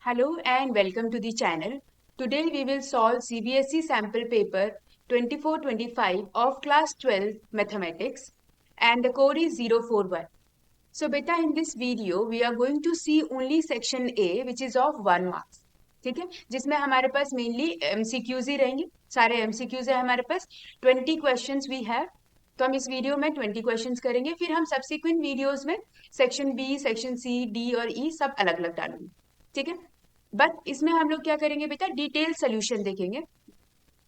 Hello and welcome to the channel. Today we will solve CBSE sample paper 24-25 of class 12 mathematics and the code is 041. So beta in this video we are going to see only section A which is of 1 marks. ठीक है, जिसमें हमारे पास mainly MCQs ही रहेंगे. सारे MCQs है हमारे पास. 20 questions we have. तो हम इस वीडियो में 20 क्वेश्चंस करेंगे, फिर हम सब्सिक्वेंट वीडियोस में section B, section C, D और ई सब अलग अलग डालेंगे. ठीक है, बट इसमें हम लोग क्या करेंगे बेटा, डिटेल सोल्यूशन देखेंगे.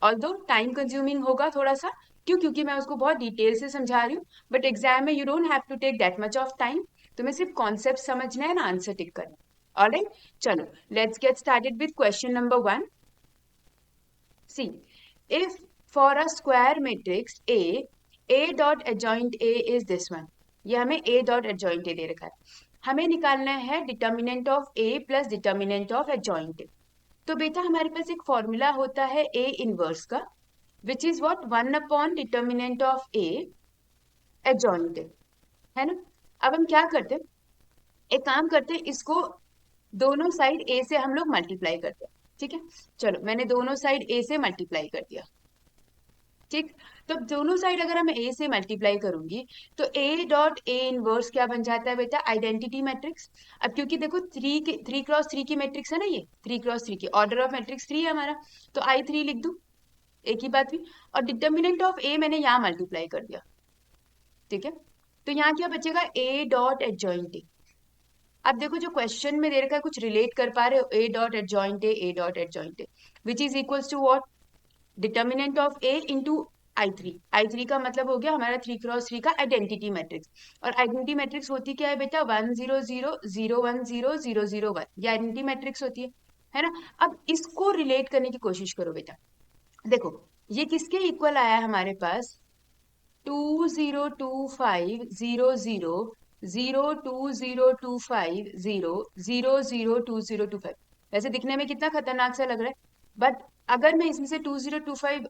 ऑल्दो टाइम कंज्यूमिंग होगा थोड़ा सा, क्योंकि मैं उसको बहुत डिटेल से समझा रही हूँ. बट एग्जाम में you don't have to take that much of time. तुम्हें सिर्फ कॉन्सेप्ट समझना है ना, आंसर टिक करना. ऑलराइट, चलो let's get started with question number 1. C, if for a square matrix A dot adjoint A is this one. ये हमें A dot adjoint A दे रखा है. हमें निकालना है determinant of A plus determinant of adjoint A. तो बेटा हमारे पास एक फॉर्मूला होता है A इनवर्स का, which is what, 1 upon determinant of A adjoint A, है ना. अब हम क्या करते हैं, एक काम करते हैं, इसको दोनों साइड A से हम लोग मल्टीप्लाई करते हैं. ठीक है, चलो मैंने दोनों साइड A से मल्टीप्लाई कर दिया. ठीक, तो दोनों साइड अगर मैं A से मल्टीप्लाई करूंगी तो A डॉट A इनवर्स क्या बन जाता है बेटा, आइडेंटिटी मैट्रिक्स. अब क्योंकि देखो 3 क्रॉस 3 की मैट्रिक्स है ना, ये 3 क्रॉस 3 की ऑर्डर ऑफ मैट्रिक्स 3 है हमारा, तो I3 लिख दूं, एक ही बात हुई. और डिटर्मिनेंट ऑफ A मैंने यहाँ मल्टीप्लाई कर दिया. ठीक है, तो यहाँ क्या बचेगा, A डॉट एडजॉइंट A. अब देखो जो क्वेश्चन में दे रखा है, कुछ रिलेट कर पा रहे हो, A dot adjoint A dot adjoint A which is equals to what, determinant of A into I3 का मतलब हो गया हमारा 3 क्रॉस 3 का आइडेंटिटी मैट्रिक्स. और आइडेंटिटी मैट्रिक्स होती क्या है बेटा, 1 0 0 0 1 0 0 0 1. ये आइडेंटिटी मैट्रिक्स होती है ना. अब इसको रिलेट करने की कोशिश करो बेटा. देखो ये किसके इक्वल आया है हमारे पास, 2 0 2 5 0 0 0 2 0 2 5 0 0 0 2 0 2 5. वैसे दिखने में कितना खतरनाक सा लग रहा है, बट अगर मैं इसमें से 2 0 2 5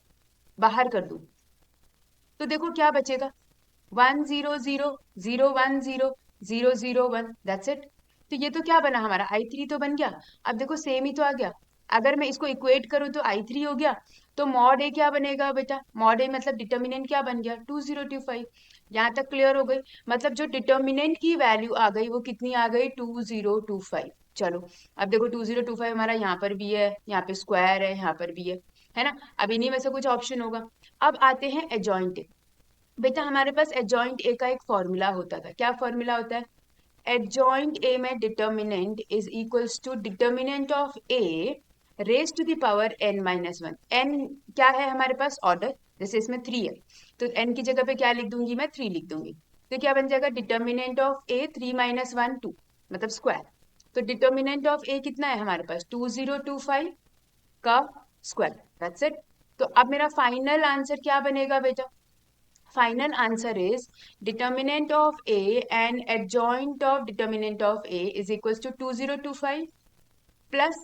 बाहर कर दूं तो देखो क्या बचेगा, 1 0 0 0 1 0 0 0 1. That's it. तो ये तो क्या बना हमारा, I3 तो बन गया. अब देखो सेम ही तो आ गया. अगर मैं इसको इक्वेट करूं तो I3 हो गया, तो मॉड A क्या बनेगा बेटा, मॉड A मतलब डिटर्मिनेंट क्या बन गया, 2 0 2 5. यहाँ तक क्लियर हो गई. मतलब जो डिटर्मिनेंट की वैल्यू आ गई वो कितनी आ गई, 2 0 2 5. चलो अब देखो 2 0 2 5 हमारा यहाँ पर भी है, यहाँ पे स्क्वायर है, यहाँ पर भी है ना. अब इन्हीं में से कुछ ऑप्शन होगा. अब आते हैं एडजॉइंट. बेटा हमारे पास एडजॉइंट ए का एक फॉर्मूला होता था. क्या फॉर्मूला होता है, एडजॉइंट ए में determinant is equals to determinant of A raise to the power n minus 1. n क्या है हमारे पास, ऑर्डर. जैसे इसमें 3 है तो n की जगह पे क्या लिख दूंगी, मैं 3 लिख दूंगी. तो क्या बन जाएगा, डिटर्मिनेंट ऑफ ए 3 माइनस 1 2, मतलब स्क्वायर. तो डिटर्मिनेंट ऑफ ए कितना है हमारे पास, 2 0 2 5 का स्क्वायर. That's it. तो अब मेरा फाइनल आंसर क्या बनेगा बेटा, final answer is determinant of A and adjoint of determinant of A is equals to 2025 plus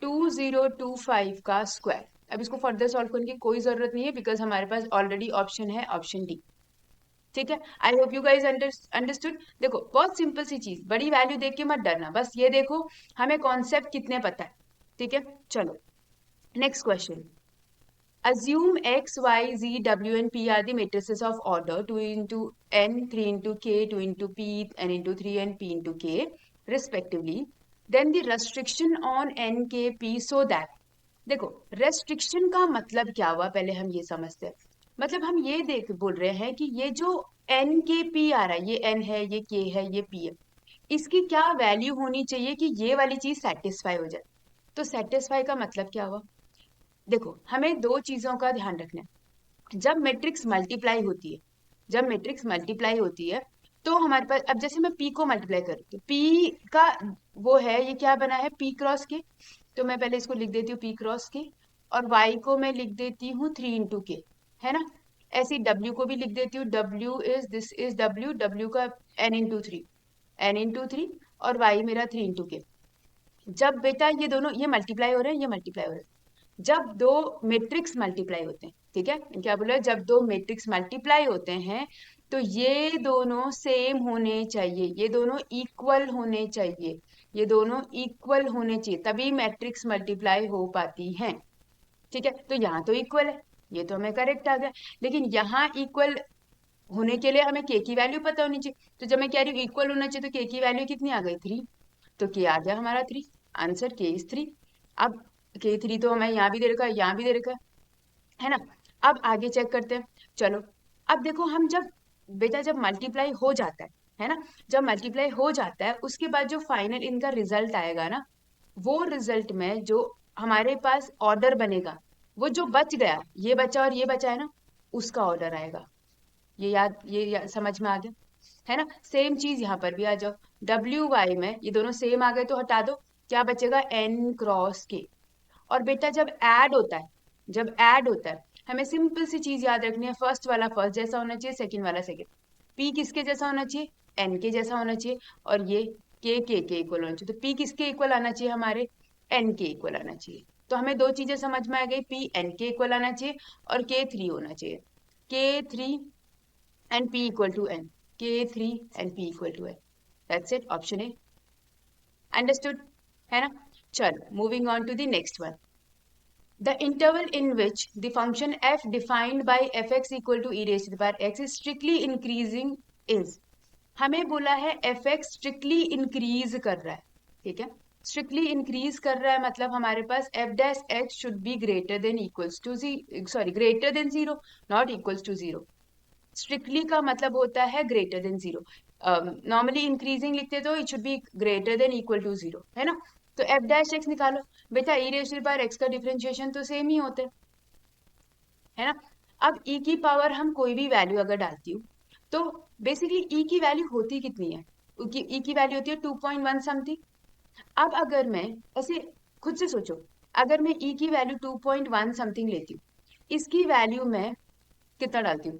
2025 का स्क्वायर. अब इसको फर्दर सॉल्व करने की कोई जरूरत नहीं है, बिकॉज हमारे पास ऑलरेडी ऑप्शन है, ऑप्शन डी. ठीक है, I hope you guys understood. देखो बहुत सिंपल सी चीज, बड़ी वैल्यू देख के मत डरना, बस ये देखो हमें कॉन्सेप्ट कितने पता है. ठीक है, चलो next question. Assume X, Y, Z, W, and P are the matrices of order 2 into N, 3 into K, 2 into P, N into 3, and P into K, respectively. Then the restriction on N, K, P so that. देखो restriction का मतलब क्या हुआ, पहले हम ये समझते हैं. मतलब हम ये देख बोल रहे हैं कि ये जो N, K, P आ रहा है, ये N है, ये K है, ये P है, इसकी क्या वैल्यू होनी चाहिए कि ये वाली चीज सेटिस्फाई हो जाए. तो सेटिस्फाई का मतलब क्या हुआ, देखो हमें दो चीजों का ध्यान रखना है. जब मैट्रिक्स मल्टीप्लाई होती है, जब मैट्रिक्स मल्टीप्लाई होती है तो हमारे पास, अब जैसे मैं पी को मल्टीप्लाई करूँ तो पी का वो है, ये क्या बना है, पी क्रॉस के. तो मैं पहले इसको लिख देती हूँ पी क्रॉस के, और वाई को मैं लिख देती हूँ 3 इंटू के, है ना. ऐसे डब्ल्यू को भी लिख देती हूँ, W is this is W, W का N into three, N into three, और वाई मेरा 3 इंटू के. जब बेटा ये दोनों ये मल्टीप्लाई हो रहे हैं, ये मल्टीप्लाई हो रहे हैं, जब दो मैट्रिक्स मल्टीप्लाई होते हैं, ठीक है, क्या बोला, जब दो मैट्रिक्स मल्टीप्लाई होते हैं तो ये दोनों सेम होने चाहिए, ये दोनों इक्वल होने चाहिए. ये दोनों इक्वल होने चाहिए, तभी मैट्रिक्स मल्टीप्लाई हो पाती है। ठीक है, तो यहाँ तो इक्वल है, ये तो हमें करेक्ट आ गया। लेकिन यहाँ इक्वल होने के लिए हमें के की वैल्यू पता होनी चाहिए। तो जब मैं कह रही हूँ इक्वल होना चाहिए, तो के की वैल्यू कितनी आ गई? 3। तो के आ गया हमारा 3, आंसर के इज 3। अब के 3 तो हमें यहाँ भी दे रखा है, यहाँ भी दे रखा है ना। अब आगे चेक करते हैं, चलो। अब देखो, हम जब बेटा जब मल्टीप्लाई हो जाता है ना, जब मल्टीप्लाई हो जाता है उसके बाद जो फाइनल इनका रिजल्ट आएगा ना, वो रिजल्ट में जो हमारे पास ऑर्डर बनेगा, वो जो बच गया, ये बचा और ये बचा है ना, उसका ऑर्डर आएगा। समझ में आ गया है ना। सेम चीज यहाँ पर भी आ जाओ, डब्ल्यू वाई में ये दोनों सेम आ गए तो हटा दो, क्या बचेगा? एन क्रॉस के। और बेटा जब ऐड होता है हमें सिंपल सी चीज याद रखनी है, फर्स्ट वाला फर्स्ट जैसा होना चाहिए, सेकंड वाला सेकंड। पी किसके जैसा होना चाहिए? एन के जैसा होना चाहिए। और ये के इक्वल होना चाहिए, तो पी किसके इक्वल आना चाहिए? हमारे एन के इक्वल आना चाहिए। तो हमें दो चीजें समझ में आ गई, पी एन के इक्वल आना चाहिए और के 3 होना चाहिए। के 3 and p equal to n. K3 and p equal to n. That's it. Option A. Understood? है ना? चलो, moving on to the next one. The interval in which the function f defined by fx equal to e raised to the power x is strictly increasing is. हमें बोला है fx strictly increase कर रहा है, ठीक है? strictly increase कर रहा है मतलब हमारे पास f dash x should be greater than equals to greater than 0, not equals to 0. Strictly का मतलब होता है ग्रेटर देन 0। नॉर्मली इंक्रीजिंग लिखते तो it should be greater than equal to 0, है ना। तो एफ डैश एक्स निकालो बेटा, e raise to the power x का डिफरेंशिएशन तो सेम ही होता है ना। अब e की पावर हम कोई भी वैल्यू अगर डालती हूँ तो बेसिकली e की वैल्यू होती कितनी है? e की वैल्यू होती है 2.1 समथिंग। अब अगर मैं ऐसे खुद से सोचो, अगर मैं e की वैल्यू 2.1 समथिंग लेती हूँ, इसकी वैल्यू मैं कितना डालती हूँ?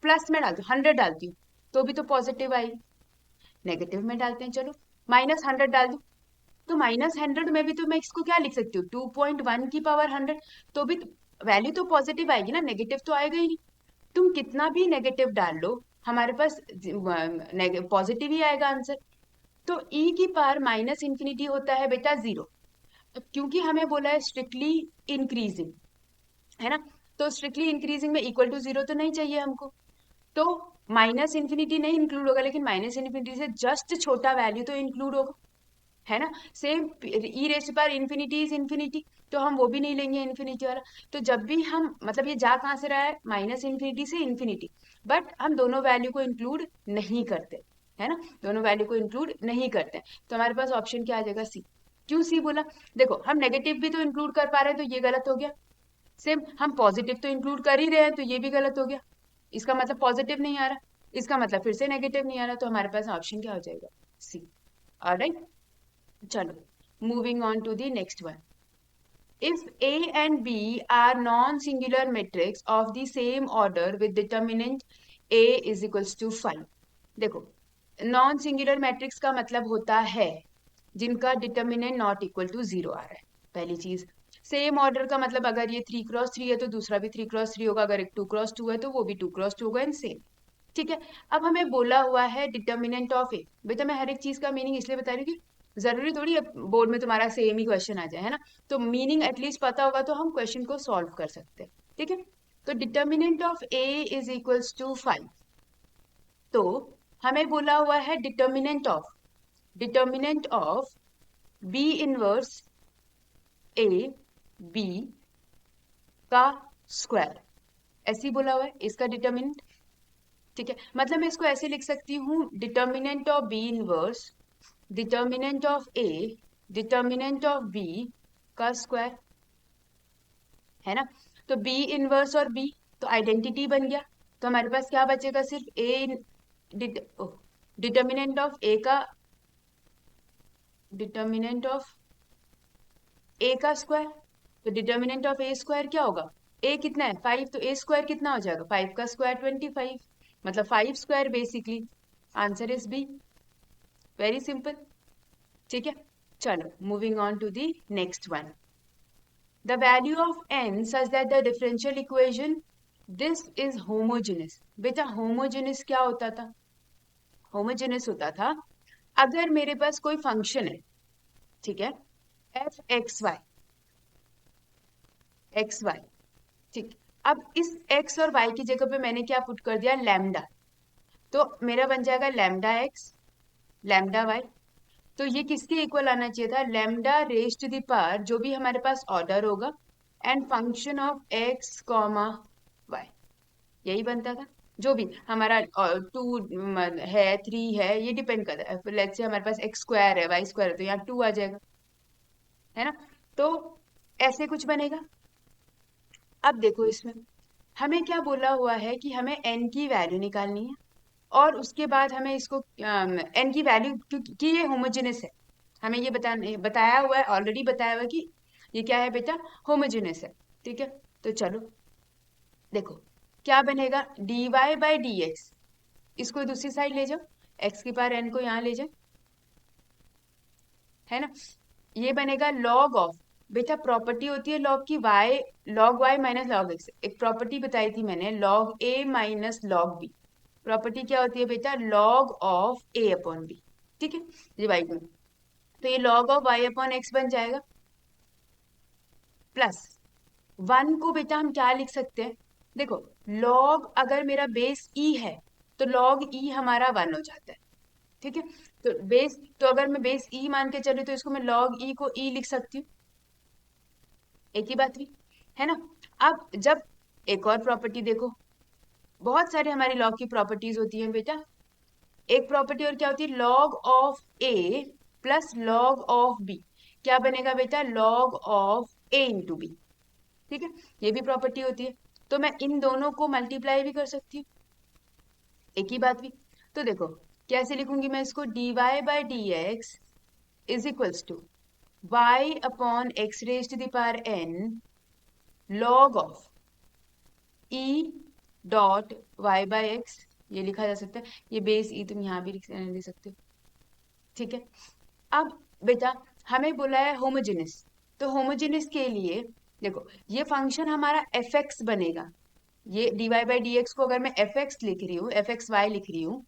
प्लस में डालती हूँ, 100 डालती हूँ, तो भी तो पॉजिटिव आई। नेगेटिव में डालते हैं, चलो -100 डाल दूँ, तो -100 में भी तो मैं इसको क्या लिख सकती हूँ? 2.1 की पावर 100, तो भी वैल्यू तो पॉजिटिव आएगी ना, नेगेटिव तो आएगा ही नहीं। तुम कितना भी नेगेटिव डाल लो, हमारे पास पॉजिटिव ही आएगा आंसर। तो e की पावर माइनस इंफिनिटी होता है बेटा 0, क्योंकि हमें बोला है स्ट्रिक्टली इंक्रीजिंग, है ना। तो स्ट्रिक्टली इंक्रीजिंग में इक्वल टू 0 तो नहीं चाहिए हमको, तो माइनस इंफिनिटी नहीं इंक्लूड होगा, लेकिन माइनस इंफिनिटी से जस्ट छोटा वैल्यू तो इंक्लूड होगा, है ना। सेम ई रेस पर इंफिनिटी इज इंफिनिटी, तो हम वो भी नहीं लेंगे इंफिनिटी वाला। तो जब भी हम मतलब ये जा कहाँ से रहा है? माइनस इंफिनिटी से इंफिनिटी, बट हम दोनों वैल्यू को इंक्लूड नहीं करते, है ना, दोनों वैल्यू को इंक्लूड नहीं करते। तो हमारे पास ऑप्शन क्या आ जाएगा? सी। क्यों सी बोला? देखो, हम नेगेटिव भी तो इंक्लूड कर पा रहे हैं, तो ये गलत हो गया। सेम हम पॉजिटिव तो इंक्लूड कर ही रहे हैं, तो ये भी गलत हो गया। इसका मतलब पॉजिटिव नहीं आ रहा, इसका मतलब फिर से नेगेटिव नहीं आ रहा, तो हमारे पास ऑप्शन क्या हो जाएगा? सी। ऑलराइट, चलो, moving on to the next one. If A and B are non singular matrix of the same order with determinant A is equals to 5। देखो, नॉन सिंगुलर मैट्रिक्स का मतलब होता है जिनका डिटर्मिनेंट नॉट इक्वल टू 0 आ रहा है, पहली चीज। सेम ऑर्डर का मतलब अगर ये 3x3 है तो दूसरा भी 3x3 होगा, अगर एक 2x2 है तो वो भी 2x2 होगा, एंड सेम। ठीक है, अब हमें बोला हुआ है डिटर्मिनेंट ऑफ ए। बेटा मैं हर एक चीज का मीनिंग इसलिए बता रही हूँ कि जरूरी थोड़ी है बोर्ड में तुम्हारा सेम ही क्वेश्चन आ जाए, है ना। तो मीनिंग एटलीस्ट पता होगा तो हम क्वेश्चन को सॉल्व कर सकते हैं, ठीक है। तो determinant of A is equals to 5। तो हमें बोला हुआ है determinant of B inverse A B का स्क्वायर, ऐसे ही बोला हुआ है इसका डिटर्मिनेंट। ठीक है, मतलब मैं इसको ऐसे लिख सकती हूँ, determinant of B inverse determinant of A determinant of B का स्क्वायर, है ना। तो बी इनवर्स और बी तो आइडेंटिटी बन गया, तो हमारे पास क्या बचेगा? सिर्फ ए डिटर्मिनेंट ऑफ ए का डिटर्मिनेंट ऑफ ए का स्क्वायर। तो डिटर्मिनेंट ऑफ ए स्क्वायर क्या होगा? ए कितना है? 5, तो ए स्क्वायर कितना हो जाएगा? 5 का स्क्वायर 25, मतलब 5 square basically. Answer is B, very simple. ठीक है, चलो moving on to the next one. The value of n such that the differential equation this is homogeneous. बेटा होमोजेनस क्या होता था? होमोजेनस होता था अगर मेरे पास कोई फंक्शन है, ठीक है, एफ एक्स वाई, ठीक, अब इस एक्स और वाई की जगह पे मैंने क्या पुट कर दिया, लैम्डा, तो मेरा बन जाएगा लैम्डा एक्स लैम्डा वाई। तो ये किसके इक्वल आना चाहिए था, lambda raise to the power जो भी हमारे पास ऑर्डर होगा and function of x comma y, यही बनता था। जो भी हमारा 2 है 3 है, ये डिपेंड करता है, लेट्स से हमारे पास एक्स स्क्वायर है वाई स्क्वायर है तो यहाँ 2 आ जाएगा, है ना। तो ऐसे कुछ बनेगा। अब देखो इसमें हमें क्या बोला हुआ है कि हमें n की वैल्यू निकालनी है, और उसके बाद हमें इसको n की वैल्यू, क्योंकि ये होमोजेनस है, हमें ये बताया हुआ है, ऑलरेडी बताया हुआ है कि ये क्या है बेटा, होमोजेनस है। ठीक है, तो चलो देखो क्या बनेगा, dy बाई डी एक्स, इसको दूसरी साइड ले जाओ, x की पावर n को यहाँ ले जाओ, है ना। ये बनेगा log ऑफ, बेटा प्रॉपर्टी होती है log की, y log y minus log x, एक प्रॉपर्टी बताई थी मैंने, log a minus log b, property क्या होती है बेटा, log of a upon b, ठीक है, डिवाइड में, तो ये log of y upon x बन जाएगा, प्लस 1 को बेटा हम क्या लिख सकते हैं, देखो log अगर मेरा बेस e है तो log e हमारा 1 हो जाता है, ठीक है, तो बेस, तो अगर मैं बेस e मान के चलूँ तो इसको मैं log e को e लिख सकती हूँ, एक ही बात हुई, है ना। अब जब एक और प्रॉपर्टी देखो, बहुत सारे हमारी लॉग की प्रॉपर्टीज होती हैं बेटा, एक प्रॉपर्टी और क्या होती है, log of a plus log of b, क्या बनेगा बेटा, log of a into B, ठीक है, ये भी प्रॉपर्टी होती है, तो मैं इन दोनों को मल्टीप्लाई भी कर सकती हूँ, एक ही बात हुई। तो देखो कैसे लिखूंगी मैं इसको, dy by D X is equals to y upon x raise to the power n log of e dot y by x, ये लिखा जा सकता है, ये बेस e तुम यहाँ भी लिख सकते हो, ठीक है। अब बेटा हमें बोला है होमोजेनस, तो होमोजेनस के लिए देखो ये फंक्शन हमारा एफ एक्स बनेगा, ये dy बाई डी एक्स को अगर मैं एफ एक्स लिख रही हूँ, एफ एक्स वाई लिख रही हूँ,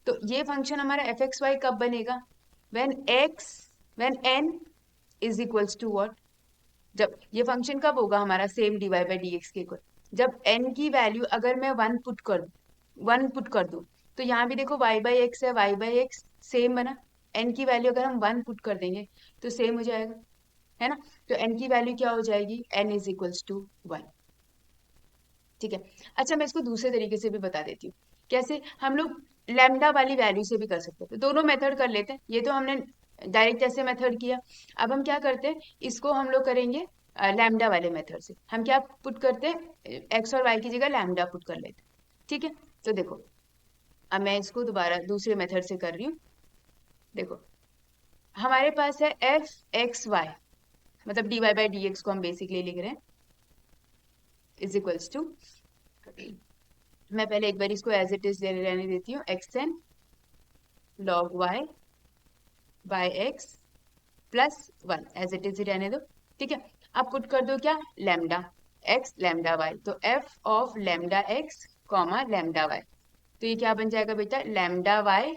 तो ये फंक्शन हमारा एफ एक्स वाई कब बनेगा, when n is equals to what, जब ये फंक्शन कब होगा हमारा same dy by D X के इक्वल, जब n की वैल्यू अगर मैं 1 पुट कर दूं, तो यहाँ भी देखो y बाई एक्स है, y बाई एक्स सेम बना, n की वैल्यू अगर हम 1 पुट कर देंगे तो सेम हो जाएगा, है ना, तो n की वैल्यू क्या हो जाएगी, n इज इक्वल्स टू 1, ठीक है। अच्छा मैं इसको दूसरे तरीके से भी बता देती हूँ, कैसे हम लोग लैम्डा वाली वैल्यू से भी कर सकते हैं, तो दोनों मेथड कर लेते हैं, ये तो हमने डायरेक्ट ऐसे मेथड किया, अब हम क्या करते हैं, इसको हम लोग करेंगे लैम्डा वाले मेथड से, हम क्या पुट करते हैं, एक्स और वाई की जगह लैम्डा पुट कर लेते हैं, ठीक है। तो देखो अब मैं इसको दोबारा दूसरे मेथड से कर रही हूँ, देखो हमारे पास है एफ एक्स वाई, मतलब D Y by D X को हम बेसिकली लिख रहे हैं, इज इक्वल्स टू, मैं पहले एक बार इसको एज इट इज रहने देती हूँ, x n log y by x plus 1 as it is ही रहने दो, ठीक है। अब पुट कर दो क्या, लैम्डा एक्स लैम्डा वाई, तो f of lambda x comma lambda y, तो ये क्या बन जाएगा बेटा, lambda y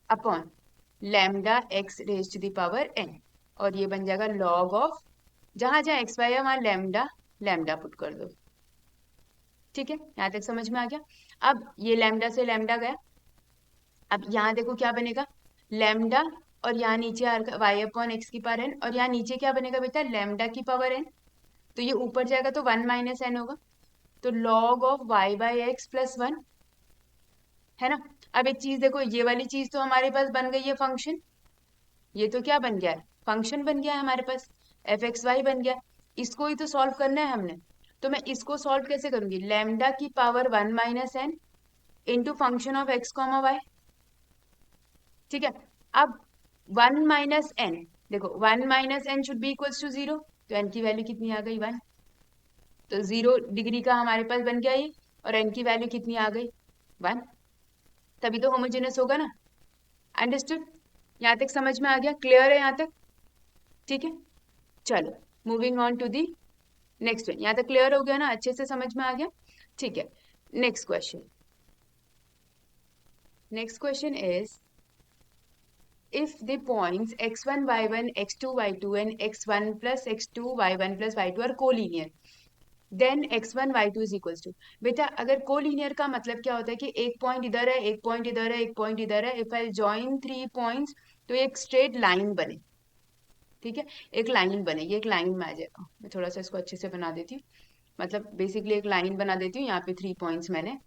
upon lambda x raise to the power n, और ये बन जाएगा लॉग ऑफ, जहां जहां एक्स वाई है वहां लैम्डा लैम्डा पुट कर दो, ठीक है, यहाँ तक समझ में आ गया। अब ये लैम्डा से लैम्डा गया, अब यहाँ देखो क्या बनेगा, लैम्डा, और यहाँ नीचे आ रहा वाई अपॉन एक्स की पावर n, और यहाँ नीचे क्या बनेगा बेटा, लैम्डा की पावर n, तो ये ऊपर जाएगा तो 1 माइनस n होगा, तो log of y by x plus 1, है ना। अब एक चीज देखो, ये वाली चीज तो हमारे पास बन गई है फंक्शन, ये तो क्या बन गया है, फंक्शन बन गया है हमारे पास, एफ एक्स वाई बन गया, इसको ही तो सॉल्व करना है हमने, तो मैं इसको सॉल्व कैसे करूंगी, लैम्डा की power 1 minus n into function of x comma y, ठीक है। अब 1 माइनस एन, देखो 1 minus n should be equals to 0, तो एन की वैल्यू कितनी आ गई, 1, तो 0 डिग्री का हमारे पास बन गया ये, और एन की वैल्यू कितनी आ गई, 1, तभी तो होमोजेनस होगा ना, अंडरस्टूड, यहाँ तक समझ में आ गया, क्लियर है यहाँ तक, ठीक है। चलो moving on to the next one, यहाँ तक क्लियर हो गया ना, अच्छे से समझ में आ गया, ठीक है। Next question, next question is if the points x1 y1 x2 y2 and x1 plus x2 y1 plus y2 are collinear, then x1 y2 is equals to, बेटा अगर कोलिनियर का मतलब क्या होता है कि एक पॉइंट इधर है, एक पॉइंट इधर है, एक पॉइंट इधर है, इफ आई जॉइन 3 पॉइंट्स तो एक स्ट्रेट लाइन बने, ठीक है, एक लाइन बने, ये एक लाइन में आ जाएगा। मैं थोड़ा सा इसको अच्छे से बना देती हूँ, मतलब बेसिकली एक लाइन बना देती हूँ, यहाँ पे 3 पॉइंट्स मैंने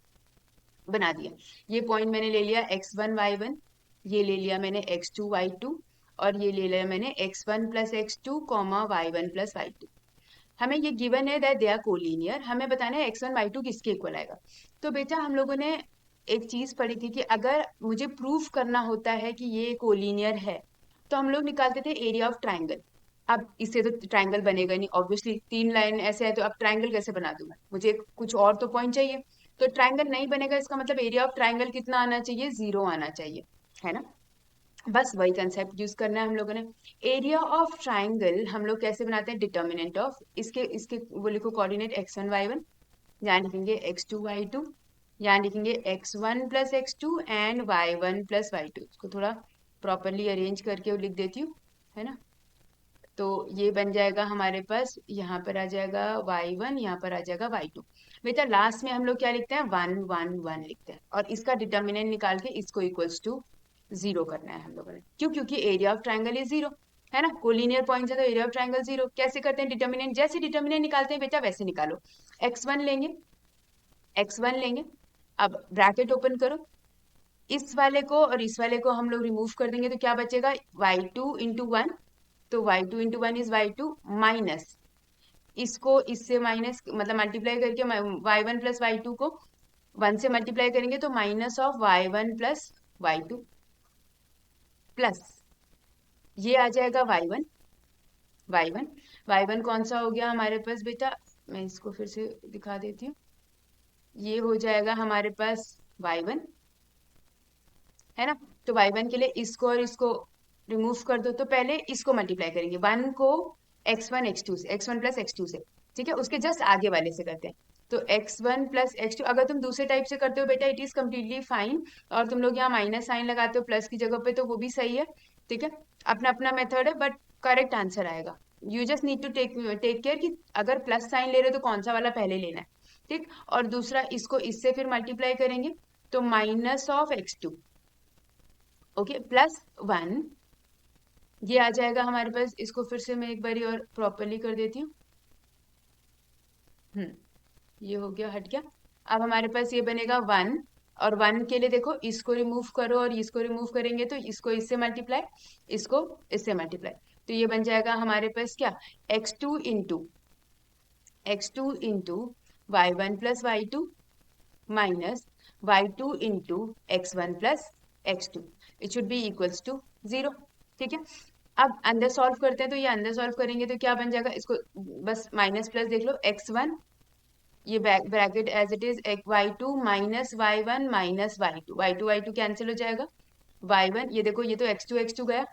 बना दिया। ये पॉइंट मैंने ले लिया x1 y1, ये ले लिया मैंने x2 y2, और ये ले लिया मैंने x1 plus x2 comma y1 plus y2। हमें ये गिवन है दैट दे आर कोलिनियर, हमें बताना है x1 y2 किसके इक्वल आएगा। तो बेटा हम लोगों ने एक चीज पढ़ी थी कि अगर मुझे प्रूफ करना होता है कि ये कोलिनियर है तो हम लोग निकालते थे एरिया ऑफ ट्राइंगल। अब इससे तो ट्राइंगल बनेगा नहीं ऑब्वियसली, 3 लाइन ऐसे है तो अब ट्राइंगल कैसे बना दूं मैं, मुझे कुछ और तो पॉइंट चाहिए। तो ट्राइंगल नहीं बनेगा, इसका मतलब एरिया ऑफ ट्राइंगल कितना आना चाहिए, 0 आना चाहिए, है ना। बस वही कंसेप्ट यूज करना है हम लोगों ने। एरिया ऑफ ट्राइंगल हम लोग कैसे बनाते हैं, डिटर्मिनेंट ऑफ इसके इसके वो लिखो कोऑर्डिनेट x1 y1, यहाँ लिखेंगे x2 y2, यहाँ लिखेंगे x1 plus x2 and y1 plus y2। इसको थोड़ा प्रॉपरली अरेंज करके लिख देती हूँ, है ना। तो ये बन जाएगा हमारे पास, यहाँ पर आ जाएगा y1, यहाँ पर आ जाएगा y2। बेटा लास्ट में हम लोग क्या लिखते हैं, 1 1 1 लिखते हैं, और इसका डिटर्मिनेंट निकाल के इसको इक्वल्स टू 0 करना है हम लोगों ने। क्यों, क्योंकि एरिया ऑफ ट्राइंगल इज 0, है ना, कोलिनियर पॉइंट है तो एरिया ऑफ ट्राइंगल 0। कैसे करते हैं डिटर्मिनेंट, जैसे डिटर्मिनेंट निकालते हैं बेटा वैसे निकालो। x1 लेंगे, x1 लेंगे, अब ब्रैकेट ओपन करो, इस वाले को और इस वाले को हम लोग रिमूव कर देंगे तो क्या बचेगा, y2 इंटू 1, तो y2 into 1 is y2 minus, इसको इससे माइनस मतलब मल्टीप्लाई करके y1 प्लस y2 को 1 से मल्टीप्लाई करेंगे तो minus of y1 plus y2 plus ये आ जाएगा y1, y1 y1 कौन सा हो गया हमारे पास बेटा, मैं इसको फिर से दिखा देती हूँ, ये हो जाएगा हमारे पास y1, है ना। तो y1 के लिए इसको और इसको रिमूव कर दो, तो पहले इसको मल्टीप्लाई करेंगे 1 को x1 x2 से, x1 प्लस x2 से, ठीक है, उसके जस्ट आगे वाले से करते हैं। तो x1 प्लस x2 अगर तुम दूसरे टाइप से करते हो बेटा इट इज कम्प्लीटली फाइन, और तुम लोग यहाँ माइनस साइन लगाते हो प्लस की जगह पे तो वो भी सही है, ठीक है, अपना अपना मेथड है बट करेक्ट आंसर आएगा। You just need to take take care कि अगर प्लस साइन ले रहे हो तो कौन सा वाला पहले लेना है, ठीक। और दूसरा इसको इससे फिर मल्टीप्लाई करेंगे तो minus of x2, okay, plus 1, ये आ जाएगा हमारे पास। इसको फिर से मैं एक बारी और प्रॉपरली कर देती हूँ, ये हो गया, हट गया। अब हमारे पास ये बनेगा 1, और 1 के लिए देखो इसको रिमूव करो और इसको रिमूव करेंगे तो इसको इससे मल्टीप्लाई, इसको इससे मल्टीप्लाई, तो ये बन जाएगा हमारे पास क्या, x2 into y1 plus y2 minus y2 into x1 plus x2, it should be equals to 0, ठीक है। अब अंदर सॉल्व करते हैं, तो ये अंदर सॉल्व करेंगे तो क्या बन जाएगा, इसको बस माइनस प्लस देख लो, x1, ये bracket as it is y2 minus y1 minus y2, y2 cancel हो जाएगा, y1 ये देखो ये तो x2 गया,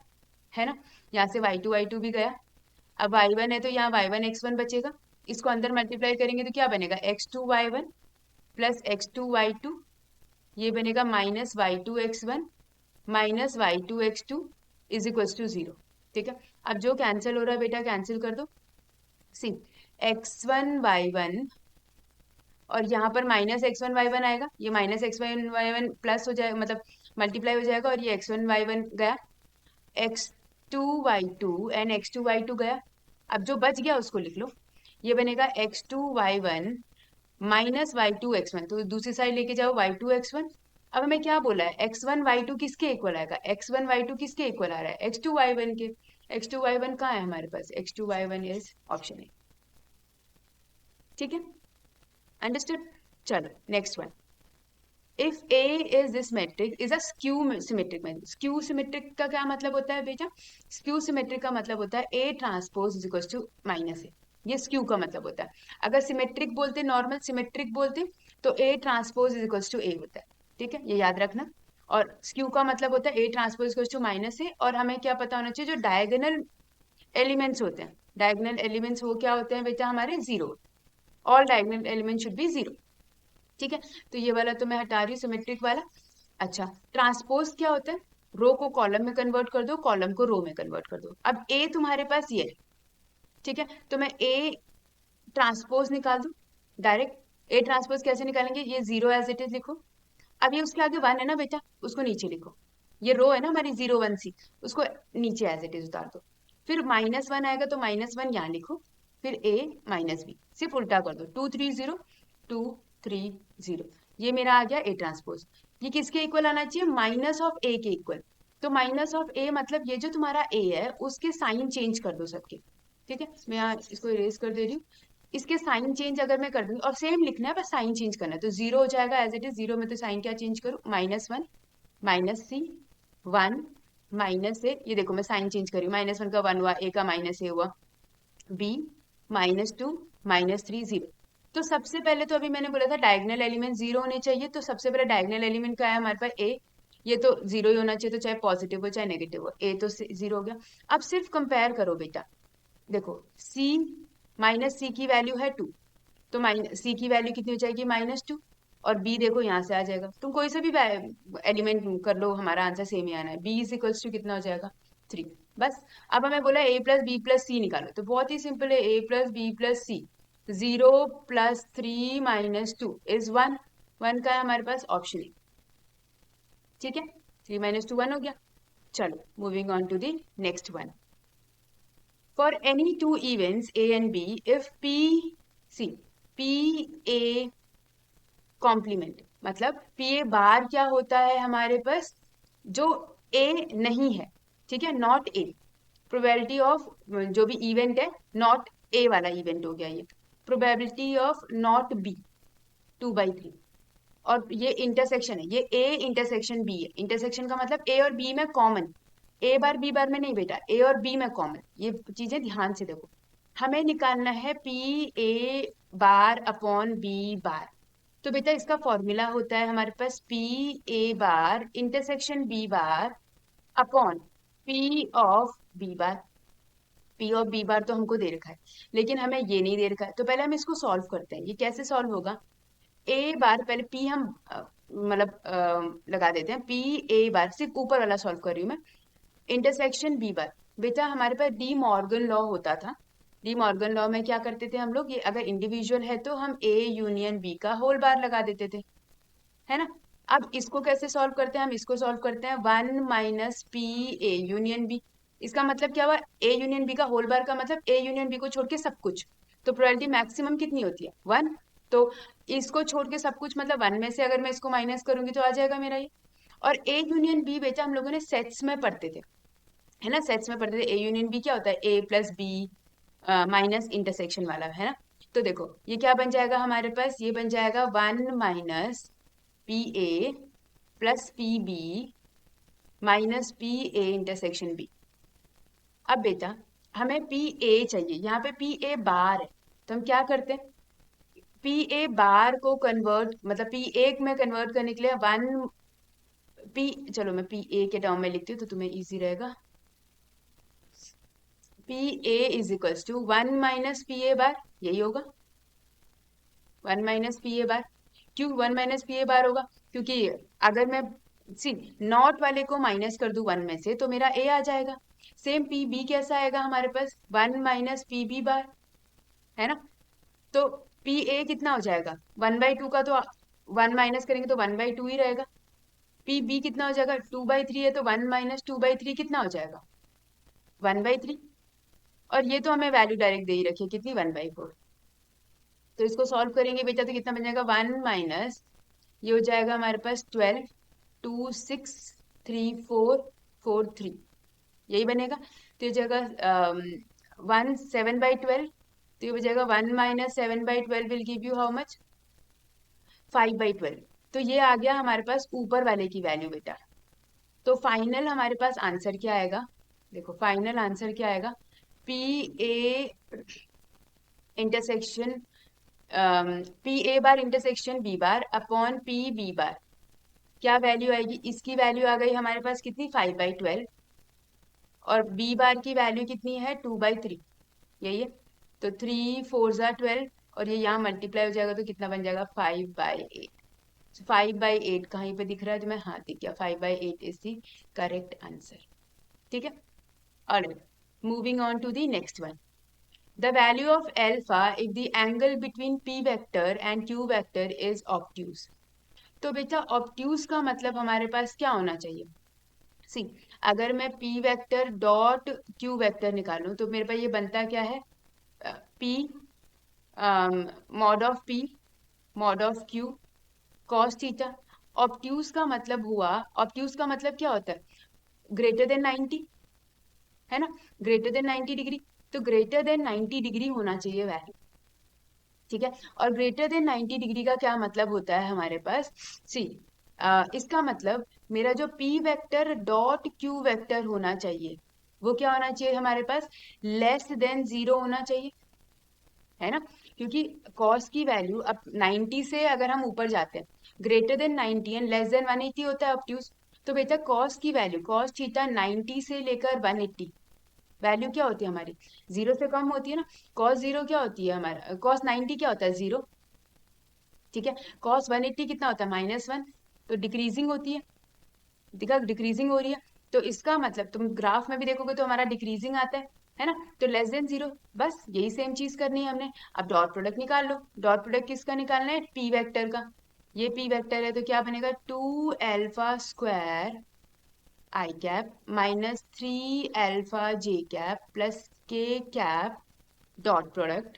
है ना, यहाँ से y2 भी गया। अब y1 है तो यहाँ y1 x1 बचेगा, इसको अंदर मल्टीप्लाई करेंगे तो क्या बनेगा, x2 y1 plus x2 y2, ये बनेगा minus y2 x1 minus y2 x2 is equals to 0, ठीक है। अब जो कैंसिल हो रहा है बेटा कैंसिल कर दो, सी x1 y1 और यहाँ पर माइनस x1 y1 आएगा, ये माइनस x1 y1 प्लस हो जाएगा, मतलब मल्टीप्लाई हो जाएगा, और ये x1 y1 गया, x2 y2 and x2 y2 गया। अब जो बच गया उसको लिख लो, ये बनेगा x2 y1 minus y2 x1, तो दूसरी साइड लेके जाओ y2 x1। अब हमें क्या बोला है, x1 y2 किसके इक्वल आएगा, x1 y2 किसके इक्वल आ रहा है, x2 y1 के। x2 y1 कहाँ है हमारे पास, x2 y1 is option A, ठीक है, अंडरस्टूड। चलो next one, if A is this metric is a skew symmetric metric। skew symmetric का क्या मतलब होता है बेटा, skew symmetric का मतलब होता है A transpose is equal to minus A, ये स्क्यू का मतलब होता है। अगर सिमेट्रिक बोलते, नॉर्मल सिमेट्रिक बोलते तो A transpose is equal to A होता है, ठीक है, ये याद रखना। और स्क्यू का मतलब होता है A transpose equal to minus A, और हमें क्या पता होना चाहिए, जो डायगोनल एलिमेंट्स होते हैं, डायगोनल एलिमेंट्स वो क्या होते हैं बेटा हमारे, 0, all diagonal element should be 0, ठीक है। तो ये वाला तो मैं हटा रही हूँ सिमेट्रिक वाला। अच्छा, ट्रांसपोज क्या होता है, रो को कॉलम में कन्वर्ट कर दो, कॉलम को रो में कन्वर्ट कर दो। अब ए तुम्हारे पास ये है, ठीक है, तो मैं ए ट्रांसपोज निकाल दूं डायरेक्ट। ए ट्रांसपोज कैसे निकालेंगे, ये 0 एज इट इज लिखो। अब ये उसके आगे 1 है ना बेटा, उसको नीचे लिखो। ये रो है ना हमारी 0 1 C, उसको नीचे एज इट इज उतार दो। फिर -1 आएगा तो -1 यहाँ लिखो, फिर A -B, सिर्फ उल्टा कर दो। 2 3 0 ये मेरा आ गया A ट्रांसपोज। ये किसके इक्वल आना चाहिए, -A के इक्वल। तो -A मतलब ये जो तुम्हारा A है उसके साइन चेंज कर दो सबके, ठीक है। मैं यहाँ इसको इरेज कर दे रही हूँ। इसके साइन चेंज अगर मैं कर दूंगी, और सेम लिखना है बस साइन चेंज करना है, तो 0 हो जाएगा एज इट इज। 0 में तो साइन क्या चेंज करूँ, -1 -C 1 -A, ये देखो मैं साइन चेंज करी हूँ, -1 का 1 हुआ, A का -A हुआ, B -2 -3 0। तो सबसे पहले तो अभी मैंने बोला था डायगोनल एलिमेंट 0 होने चाहिए, तो सबसे पहले डायगोनल एलिमेंट क्या है हमारे पास, A। ये तो 0 ही होना चाहिए, तो चाहे पॉजिटिव हो चाहे नेगेटिव हो, A तो 0 हो गया। अब सिर्फ कंपेयर करो बेटा, देखो C -C की वैल्यू है 2, तो C की वैल्यू कितनी हो जाएगी, -2। और B देखो यहाँ से आ जाएगा, तुम कोई सा भी एलिमेंट कर लो, हमारा आंसर सेम ही आना है। B इज इक्वल्स टू कितना हो जाएगा, 3, बस। अब हमें बोला A + B + C निकालो, तो बहुत ही सिंपल है, A + B + C। 0 + 3 - 2 इज 1, 1 का है हमारे पास ऑप्शन ए, ठीक है। 3 - 2 1 हो गया। चलो moving on to the next one. For any two events A and B, if P, see, PA complement, मतलब PA बार क्या होता है हमारे पास, जो A नहीं है, ठीक है, नॉट A। प्रोबेबिलिटी ऑफ जो भी इवेंट है, नॉट A वाला इवेंट हो गया ये। Probability of not B 2/3। और ये इंटरसेक्शन है, ये A इंटरसेक्शन B है। इंटरसेक्शन का मतलब A और B में कॉमन, A बार B बार में नहीं बेटा, A और B में कॉमन। ये चीजें ध्यान से देखो, हमें निकालना है PA बार अपॉन B बार। तो बेटा इसका फॉर्मूला होता है हमारे पास PA bar intersection B bar upon P of B bar. P of B बार तो हमको दे रखा है, लेकिन हमें ये नहीं दे रखा है, तो पहले हम इसको सॉल्व करते हैं। ये कैसे सॉल्व होगा, ए बार पहले पी हम मतलब लगा देते हैं, PA बार सिर्फ ऊपर वाला सॉल्व कर रही हूँ मैं, इंटरसेक्शन B बार। बेटा हमारे पास डी मॉर्गन लॉ होता था। डी मॉर्गन लॉ में क्या करते थे हम लोग, ये अगर इंडिविजुअल है तो हम A यूनियन B का होल बार लगा देते थे, है ना। अब इसको कैसे सॉल्व करते हैं, हम इसको सॉल्व करते हैं 1 - PA यूनियन B। इसका मतलब क्या हुआ, A यूनियन B का होल बार का मतलब A यूनियन B को छोड़ के सब कुछ। तो प्रोबेबिलिटी मैक्सिमम कितनी होती है, 1। तो इसको छोड़ के सब कुछ मतलब 1 में से अगर मैं इसको माइनस करूंगी तो आ जाएगा मेरा ये। और A यूनियन B बेटा हम लोगों ने सेट्स में पढ़ते थे, है ना, सेट्स में पढ़ते थे। A यूनियन B क्या होता है, A + B माइनस इंटरसेक्शन वाला, है ना। तो देखो ये क्या बन जाएगा हमारे पास, ये बन जाएगा 1 - PA + PB - PA intersection B। अब बेटा हमें PA चाहिए, यहाँ पे PA बार है, तो हम क्या करते हैं, PA बार को कन्वर्ट मतलब PA में कन्वर्ट करने के लिए 1 चलो मैं PA के टर्म में लिखती हूँ तो तुम्हें इजी रहेगा। PA is equals to 1 - PA bar, यही होगा 1 - PA बार। क्यों 1 - PA बार होगा, क्योंकि अगर मैं सी नॉट वाले को माइनस कर दूं 1 में से तो मेरा A आ जाएगा। सेम PB कैसा आएगा हमारे पास, 1 - PB बार, है ना। तो PA कितना हो जाएगा, 1/2 का, तो 1 माइनस करेंगे तो 1/2 ही रहेगा। PB कितना हो जाएगा, 2/3 है, तो 1 - 2/3 कितना हो जाएगा, 1/3। और ये तो हमें वैल्यू डायरेक्ट दे ही रखी है, कितनी, 1/4। तो इसको सॉल्व करेंगे बेटा तो कितना बन जाएगा, 1 माइनस, ये हो जाएगा हमारे पास 12 2 6 3 4 4 3, यही बनेगा। तो ये जगह 1 7/12, तो ये हो जाएगा 1 - 7/12 will give you how much, 5/12। तो ये आ गया हमारे पास ऊपर वाले की वैल्यू बेटा। तो फाइनल हमारे पास आंसर क्या आएगा, देखो फाइनल आंसर क्या आएगा, PA intersection PA bar intersection B bar upon PB bar, क्या वैल्यू आएगी, इसकी वैल्यू आ गई हमारे पास कितनी, 5/12। और B बार की वैल्यू कितनी है, 2/3, यही है। तो 3 4 ज़ा 12, और ये यहाँ मल्टीप्लाई हो जाएगा तो कितना बन जाएगा, 5/8। 5/8 कहीं पे दिख रहा है जो मैं, हाँ दिख गया, 5/8 इज द करेक्ट आंसर। ठीक है, और moving on to the next one, the value of alpha if the angle between p vector and q vector is obtuse। तो बेटा obtuse का मतलब हमारे पास क्या होना चाहिए? सी, अगर मैं p vector dot q vector निकालूं तो मेरे पास ये बनता क्या है, p mod of p mod of q cos theta. Obtuse का मतलब हुआ, ऑब्ट्यूज का मतलब क्या होता है? ग्रेटर देन 90, है ना, ग्रेटर देन 90 डिग्री। तो ग्रेटर देन 90 डिग्री होना चाहिए वैल्यू। ठीक है, और ग्रेटर देन 90 डिग्री का क्या मतलब होता है हमारे पास? सी, इसका मतलब मेरा जो p vector dot q vector होना चाहिए वो क्या होना चाहिए हमारे पास? लेस देन 0 होना चाहिए, है ना, क्योंकि cos की वैल्यू अब 90 से अगर हम ऊपर जाते हैं, greater than 90 and less than 180 होता है ऑब्ट्यूज। तो बेटा cos की वैल्यू, cos थीटा 90 से लेकर 180 वैल्यू क्या होती है हमारी? 0 से कम होती है ना। cos 0 क्या होती है हमारा, cos 90 क्या होता है? 0। ठीक है, cos 180 कितना होता है? -1। तो डिक्रीजिंग होती है, देखा डिक्रीजिंग हो रही है। तो इसका मतलब तुम ग्राफ में भी देखोगे तो हमारा डिक्रीजिंग आता है ना, तो लेस देन 0। बस यही सेम चीज करनी है हमने। अब डॉट प्रोडक्ट निकाल लो। डॉट प्रोडक्ट किसका निकालना है? पी वेक्टर का। ये पी वेक्टर है तो क्या बनेगा? 2 alpha square I cap minus 3 alpha J cap plus K cap dot product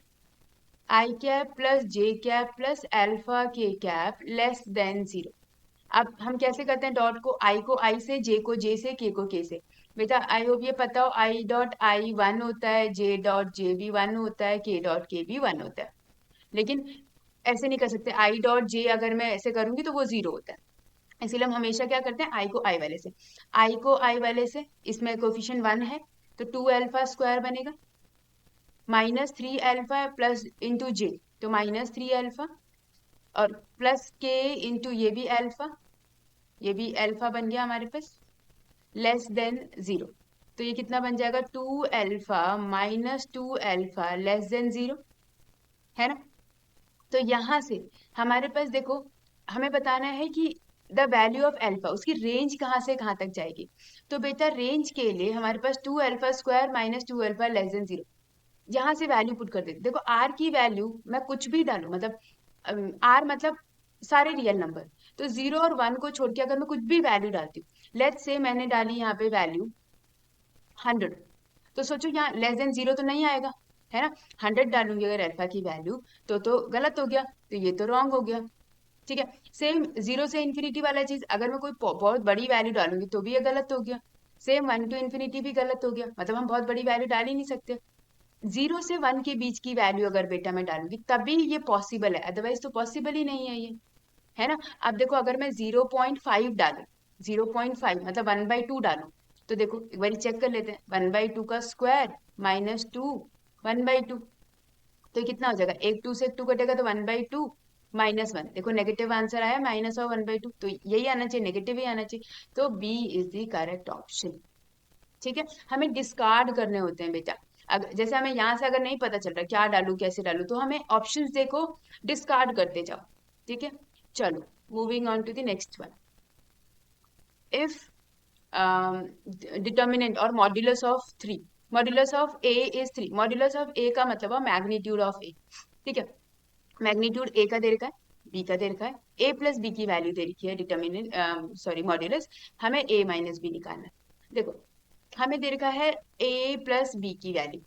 I cap plus J cap plus alpha K cap less than 0। अब हम कैसे करते हैं डॉट को? आई से, जे को जे से, के को के से। बेटा आई होप ये पता हो, आई डॉट आई 1 होता है, जे डॉट जे भी 1 होता है, के डॉट के भी 1 होता है। लेकिन ऐसे नहीं कर सकते, आई डॉट जे अगर मैं ऐसे करूंगी तो वो 0 होता है। इसीलिए हम हमेशा क्या करते हैं, आई को आई वाले से, आई को आई वाले से, इसमें कोफिशिएंट 1 है तो 2 अल्फा स्क्वायर बनेगा माइनस 3 अल्फा प्लस इंटू जे, तो -3 अल्फा, और प्लस के इंटू ये भी अल्फा, ये भी अल्फा बन गया हमारे पास, लेस देन 0। तो ये कितना बन जाएगा? 2 alpha minus 2 alpha less than 0, है ना। तो यहां से हमारे पास देखो, हमें बताना है कि द वैल्यू ऑफ अल्फा, उसकी रेंज कहाँ से कहाँ तक जाएगी। तो बेटा रेंज के लिए हमारे पास 2 alpha square minus 2 alpha less than 0, यहाँ से वैल्यू पुट कर देते। देखो आर की वैल्यू मैं कुछ भी डालू, मतलब आर मतलब सारे रियल नंबर, तो 0 और 1 को छोड़ के अगर मैं कुछ भी वैल्यू डालती हूँ, लेट्स से मैंने डाली यहाँ पे वैल्यू 100, तो सोचो यहाँ लेस देन 0 तो नहीं आएगा, है ना। 100 डालूंगी अगर अल्फा की वैल्यू तो गलत हो गया, तो ये तो रॉन्ग हो गया। ठीक है, सेम 0 से इन्फिनिटी वाला चीज अगर मैं कोई बहुत बड़ी वैल्यू डालूंगी तो भी ये गलत हो गया। सेम 1 टू इन्फिनिटी भी गलत हो गया, मतलब हम बहुत बड़ी वैल्यू डाल ही नहीं सकते। 0 से 1 के बीच की वैल्यू अगर बेटा मैं डालूंगी तभी ये पॉसिबल है, अदरवाइज तो पॉसिबल ही नहीं है ये, है ना। अब देखो अगर मैं 0.5 डालू, 0.5 मतलब 1/2 डालू, तो देखो एक बार चेक कर लेते हैं, 1/2 का स्क्वायर माइनस 2 1/2, तो कितना हो जाएगा? एक 2 से 2 कटेगा तो 1/2 -1, देखो नेगेटिव आंसर आया, माइनस और 1/2, तो यही आना चाहिए, नेगेटिव ही आना चाहिए। तो B is the correct option. ठीक है, हमें डिस्कार्ड करने होते हैं बेटा। अगर जैसे हमें यहाँ से अगर नहीं पता चल रहा क्या डालू कैसे डालू, तो हमें ऑप्शंस देखो, डिस्कार्ड करते जाओ। ठीक है, चलो moving on to the next one. If determinant और modulus of 3, modulus of A is 3, modulus of A का मतलब है मैग्नीट्यूड ऑफ ए। ठीक है, मैग्नीट्यूड ए का दे रखा है, बी का दे रखा है, ए प्लस बी की वैल्यू दे रखी है, डिटर्मिनेंट सॉरी मॉड्यूलस, हमें ए माइनस बी निकालना है। देखो हमें दे रखा है ए प्लस बी की वैल्यू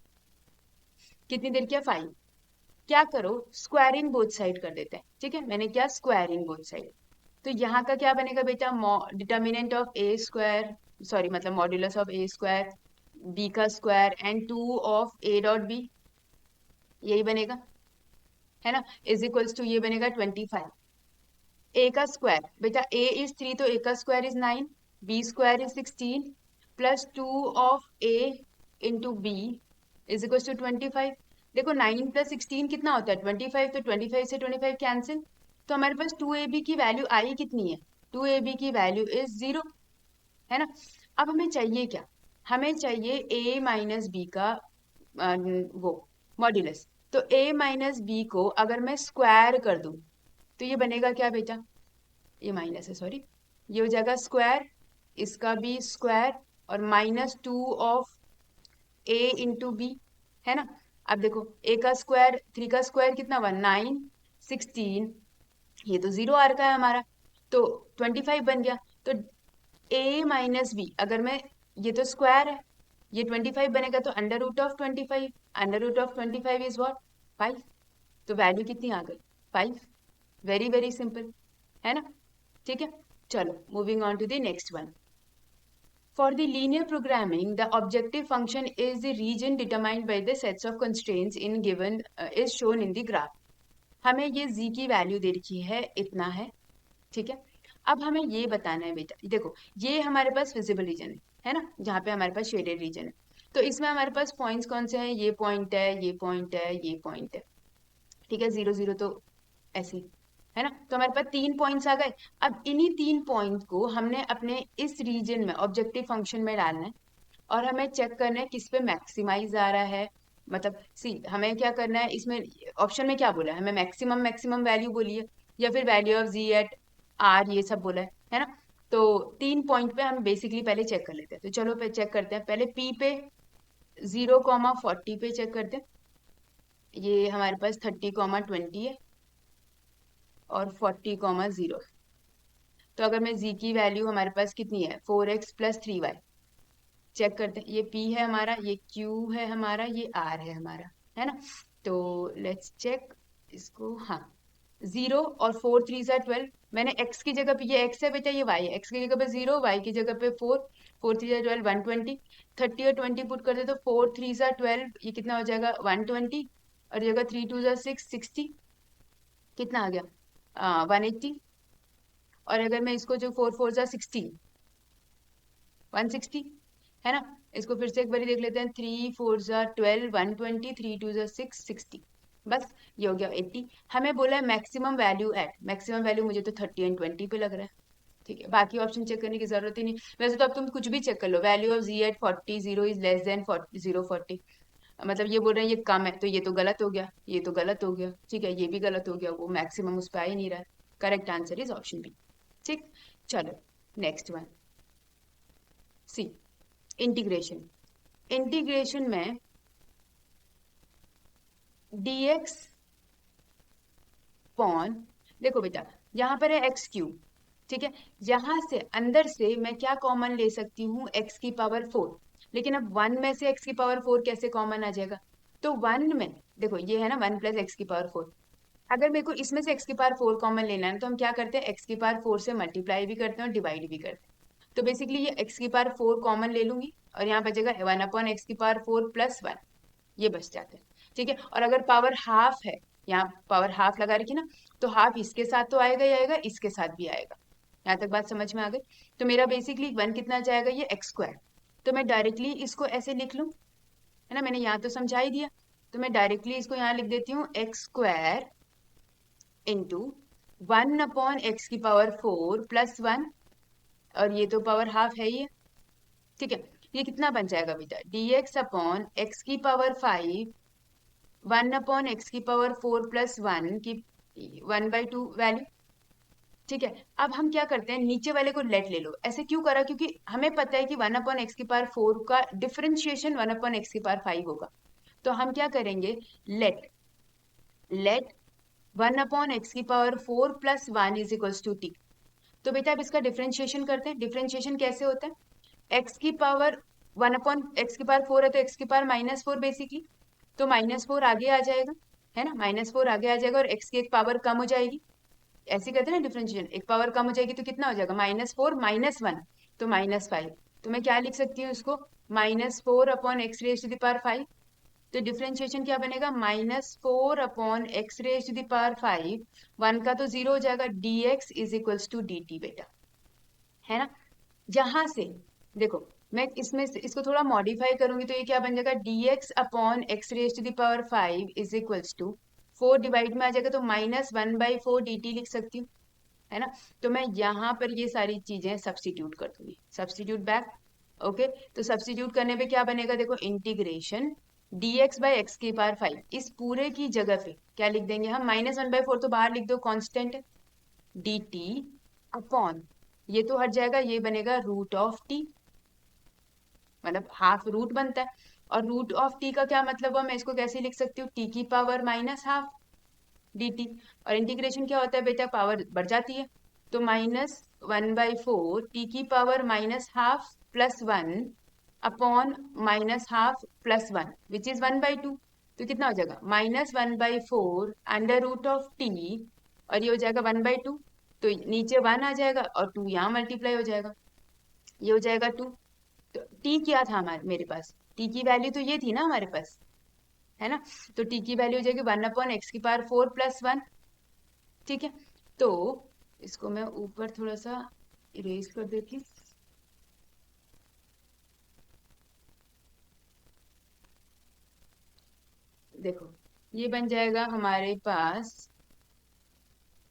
कितनी देर की है? 5। क्या करो, स्क्वायरिंग बोथ साइड कर देते हैं। ठीक है, मैंने क्या, स्क्वायरिंग बोथ साइड। तो यहाँ का क्या बनेगा बेटा? Determinant of A square, sorry मतलब modulus of A square, B का square and 2 of A dot B, यही बनेगा, है ना, इज इक्वल्स टू ये बनेगा 25। ए का स्क्वायर बेटा, ए इज 3 तो ए का square is 9, B square is 16 plus 2 of A into B is equals to 25। देखो 9 प्लस 16 कितना होता है? 25, तो 25 से 25 कैंसिल, तो हमारे पास 2ab की वैल्यू आई कितनी है? 2ab की वैल्यू इज 0, है ना। अब हमें चाहिए क्या? हमें चाहिए a माइनस बी का वो मॉड्यूलस। तो a माइनस बी को अगर मैं स्क्वायर कर दूं तो ये बनेगा क्या बेटा? ये माइनस है सॉरी, ये हो जाएगा स्क्वायर, इसका भी स्क्वायर, और -2 ऑफ a इंटू बी, है ना। अब देखो a का स्क्वायर, 3 का स्क्वायर कितना हुआ 9, 16, ये तो 0 आ रखा है हमारा, तो 25 बन गया। तो a माइनस बी, अगर मैं, ये तो स्क्वायर है, ये 25 बनेगा, तो under root of 25, under root of 25 is what 5, तो वैल्यू कितनी आ गई 5। वेरी वेरी सिंपल, है ना। ठीक है, चलो moving on to the next one. For the linear programming, the objective function is the region determined by the sets of constraints in given is shown in the graph. हमें ये z की value दे रखी है, इतना ठीक है। अब हमें ये बताना है बेटा, देखो ये हमारे पास विजिबल रीजन है ना, जहाँ पे हमारे पास शेडेड रीजन है। तो इसमें हमारे पास पॉइंट्स कौन से हैं, ये पॉइंट है, ये पॉइंट है, ये पॉइंट है, ठीक है, 0 0 तो ऐसे ही, है ना। तो हमारे पास 3 पॉइंट्स आ गए। अब इन्हीं 3 पॉइंट को हमने अपने इस रीजन में ऑब्जेक्टिव फंक्शन में डालना है, और हमें चेक करना है किस पे मैक्सिमाइज आ रहा है। मतलब सी हमें क्या करना है, इसमें ऑप्शन में क्या बोला है, हमें मैक्सिमम मैक्सिमम वैल्यू बोली है, या फिर value of G at R, ये सब बोला है ना। तो 3 पॉइंट पे हम बेसिकली पहले चेक कर लेते हैं, तो चलो पे चेक करते हैं। पहले पी पे 0,40 पे चेक करते हैं, ये हमारे पास 30,20 है, और 40,0। तो अगर मैं z की वैल्यू हमारे पास कितनी है 4x प्लस 3y, चेक करते हैं, ये p है हमारा, ये q है हमारा, ये r है हमारा, है ना। तो लेट्स चेक इसको, हाँ 0 और 4 3 सा 12, मैंने x की जगह पे, ये x है बेटा, ये y है, x की जगह पे 0, y की जगह पे 4, 4 3 सा 12 120, 30 और 20 पुट कर दे तो 4 3 सा 12, ये कितना हो जाएगा 120, और जगह 3 2 सा 6 60, कितना आ गया 180, और अगर मैं इसको जो 4 4 सा 16 160, है ना। इसको फिर से एक बार देख लेते हैं, 3 4 सा 12 120, 3 2 सा 6 60, बस ये हो गया 80। हमें बोला है maximum value at, maximum value मुझे तो 30 एंड 20 पे लग रहा है, ठीक है, बाकी ऑप्शन चेक करने की जरूरत ही नहीं। वैसे तो अब तुम कुछ भी चेक कर लो, value of G at 40 0 is less than 0 40, मतलब ये बोल रहे हैं ये कम है, तो ये तो गलत हो गया, ये तो गलत हो गया, ठीक है, ये भी गलत हो गया, वो मैक्सिमम उस पर आ ही नहीं रहा है। Correct answer is option B. ठीक, चलो next one, C integration. Integration में dx पॉन, देखो बेटा यहाँ पर है एक्स क्यूब, ठीक है, यहाँ से अंदर से मैं क्या कॉमन ले सकती हूँ x की पावर 4, लेकिन अब 1 में से x की पावर 4 कैसे कॉमन आ जाएगा, तो 1 में देखो ये है ना 1 प्लस एक्स की पावर 4, अगर मेरे को इसमें से x की पावर 4 कॉमन लेना है तो हम क्या करते हैं, x की पावर 4 से मल्टीप्लाई भी करते हैं और डिवाइड भी करते हैं। तो बेसिकली ये x की पावर 4 कॉमन ले लूंगी, और यहाँ बचेगा 1/x की पावर 4 प्लस 1, ये बच जाते हैं, ठीक है। और अगर पावर हाफ है, यहाँ पावर हाफ लगा रखी ना, तो हाफ इसके साथ तो आएगा ही आएगा, इसके साथ भी आएगा। यहाँ तक बात समझ में आ गई। तो मेरा बेसिकली 1 कितना जाएगा, ये एक्स स्क्वायर, तो मैं डायरेक्टली इसको ऐसे लिख लूँ, है ना, मैंने यहाँ तो समझा ही दिया, तो मैं डायरेक्टली इसको यहाँ लिख देती हूँ एक्स स्क्वायर इंटू 1/x की पावर 4 प्लस 1, और ये तो पावर हाफ है ही है, ठीक है। ये कितना बन जाएगा बेटा, dx अपॉन एक्स की पावर 5, 1/x की पावर 4 प्लस 1 की 1/2 वैल्यू, ठीक है। अब हम क्या करते हैं, नीचे वाले को लेट ले लो, ऐसे क्यों करा, क्योंकि हमें पता है कि 1/x की पावर 4 का डिफरेंशिएशन 1/x की पावर 5 होगा। तो हम क्या करेंगे, लेट लेट 1/x की power 4 plus 1 is equals to T. तो बेटा अब इसका डिफरेंशिएशन करते हैं। डिफरेंशिएशन कैसे होता है, x की पावर 1/x की पावर 4 है, तो x की पावर -4 बेसिकली, तो -4 आगे आ जाएगा, है ना, -4 आगे आ जाएगा, और x की एक पावर कम हो जाएगी, ऐसे कहते हैं ना डिफरेंशिएशन, एक पावर कम हो जाएगी तो कितना हो जाएगा, -4 -1, तो -5। तो मैं क्या लिख सकती हूँ इसको, -4/x raise to the power 5, तो डिफरेंशिएशन क्या बनेगा, -4/x raise to the power 5, 1 का तो 0 हो जाएगा, dx is equals to dt बेटा, है ना। जहां से देखो मैं इसमें से इसको थोड़ा मॉडिफाई करूंगी, तो ये क्या बन जाएगा, dx upon x raise to the power 5 is equals to 4 divide में आ जाएगा, तो -1/4 dt लिख सकती हूँ, है ना। तो मैं यहाँ पर ये सारी चीजें सब्स्टिट्यूट कर दूंगी, सब्स्टिट्यूट बैक, ओके। तो सब्स्टिट्यूट करने पे क्या बनेगा, देखो इंटीग्रेशन dx/x की पावर 5, इस पूरे की जगह पे क्या लिख देंगे हम, -1/4 तो बाहर लिख दो, कांस्टेंट है, dt अपॉन, ये तो हट जाएगा, ये बनेगा रूट ऑफ टी, मतलब हाफ रूट बनता है। और रूट ऑफ टी का क्या मतलब हुआ, मैं इसको कैसे लिख सकती हूँ, टी की power minus half D T. और इंटीग्रेशन क्या होता है बेटा, पावर बढ़ जाती है, तो -1/4 टी की पावर -½ +1 अपॉन -½ +1 विच इज 1/2। तो कितना हो जाएगा, -1/4 √t, और ये हो जाएगा 1/2। तो नीचे 1 आ जाएगा और 2 यहाँ मल्टीप्लाई हो जाएगा, ये हो जाएगा 2। तो टी क्या था हमारे मेरे पास, टी की वैल्यू तो ये थी ना हमारे पास, है ना। तो टी की वैल्यू हो जाएगी 1/x⁴ +1। ठीक है, तो इसको मैं ऊपर थोड़ा सा इरेज कर देती हूँ। देखो, ये बन जाएगा हमारे पास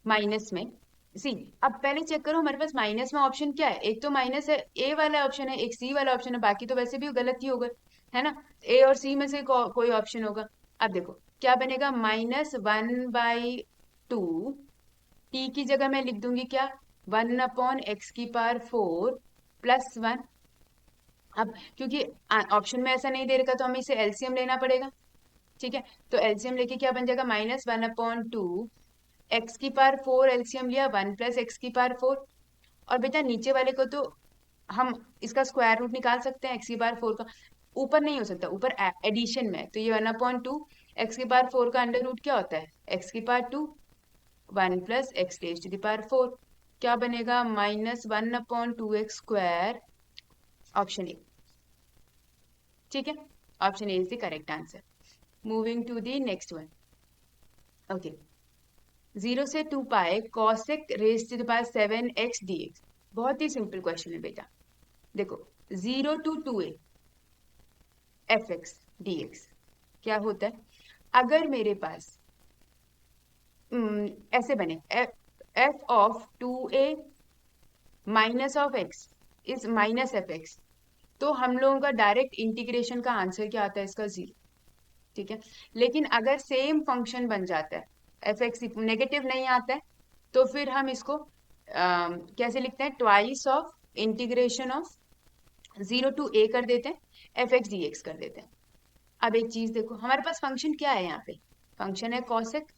माइनस में, सी। अब पहले चेक करो हमारे पास माइनस में ऑप्शन क्या है, एक तो माइनस है, ए वाला ऑप्शन है, एक सी वाला ऑप्शन है, बाकी तो वैसे भी गलत ही होगा, है ना। ए और सी में से कोई ऑप्शन होगा। अब देखो क्या बनेगा, -1/2, टी की जगह मैं लिख दूंगी क्या, 1/x⁴ +1। अब क्योंकि ऑप्शन में ऐसा नहीं दे रखा तो हमें इसे एलसीएम लेना पड़ेगा। ठीक है, तो एलसीएम लेके क्या बन जाएगा, -1/2 x⁴ एलसीएम लिया 1 + x⁴। और बेटा नीचे वाले को तो हम इसका स्क्वायर रूट निकाल सकते हैं x⁴ का, ऊपर नहीं हो सकता, ऊपर एडिशन में है। तो ये 1/2 x⁴ का अंडर रूट क्या होता है, x⁴, 1 + x⁴ क्या बनेगा, -1/2x², ऑप्शन ए। ठीक है, option A is the correct answer. Moving to the next one. Okay, 0 से 2π cos⁡7x dx। बहुत ही सिंपल क्वेश्चन है बेटा। देखो, 0 to 2a fx dx क्या होता है, अगर मेरे पास ऐसे बने f(2a -x इज -fx), तो हम लोगों का डायरेक्ट इंटीग्रेशन का आंसर क्या आता है, इसका 0। ठीक है, लेकिन अगर सेम फंक्शन बन जाता है, fx नेगेटिव नहीं आता है, तो फिर हम इसको कैसे लिखते हैं, twice of integration of 0 to a कर देते हैं, fx dx कर देते हैं। अब एक चीज देखो, हमारे पास फंक्शन क्या है, यहाँ पे फंक्शन है cosec।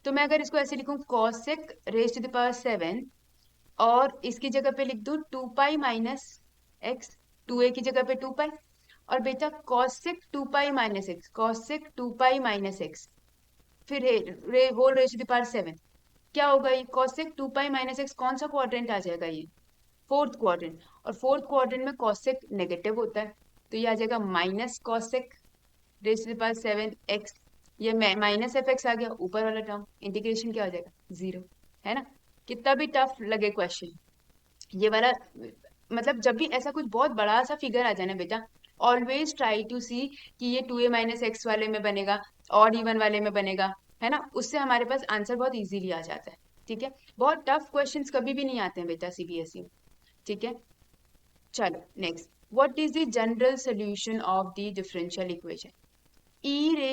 तो मैं अगर इसको ऐसे लिखूं, cosec⁻⁷, और इसकी जगह पे लिख दूं 2π - x, 2a की जगह पे 2π। और बेटा cosec 2π - x फिर whole raise to the power 7, क्या होगा ये, cosec 2π - x कौन सा क्वाड्रेंट आ जाएगा, ये फोर्थ क्वाड्रेंट। और फोर्थ क्वाड्रेंट में cosec नेगेटिव होता है, तो ये आ जाएगा -cosec⁻⁷x। ये -fx आ गया, ऊपर वाला टर्म इंटीग्रेशन क्या हो जाएगा, 0, है ना। कितना भी टफ लगे क्वेश्चन, ये वाला, मतलब जब भी ऐसा कुछ बहुत बड़ा सा फिगर आ जाए ना बेटा, ऑलवेज ट्राई टू सी कि ये 2a - x वाले में बनेगा, ऑड इवन वाले में बनेगा, है ना। उससे हमारे पास आंसर बहुत इजीली आ जाता है। ठीक है, बहुत टफ क्वेश्चंस कभी भी नहीं आते हैं बेटा सीबीएसई में। ठीक है, चलो next, what is the general solution of the differential equation e⁻y'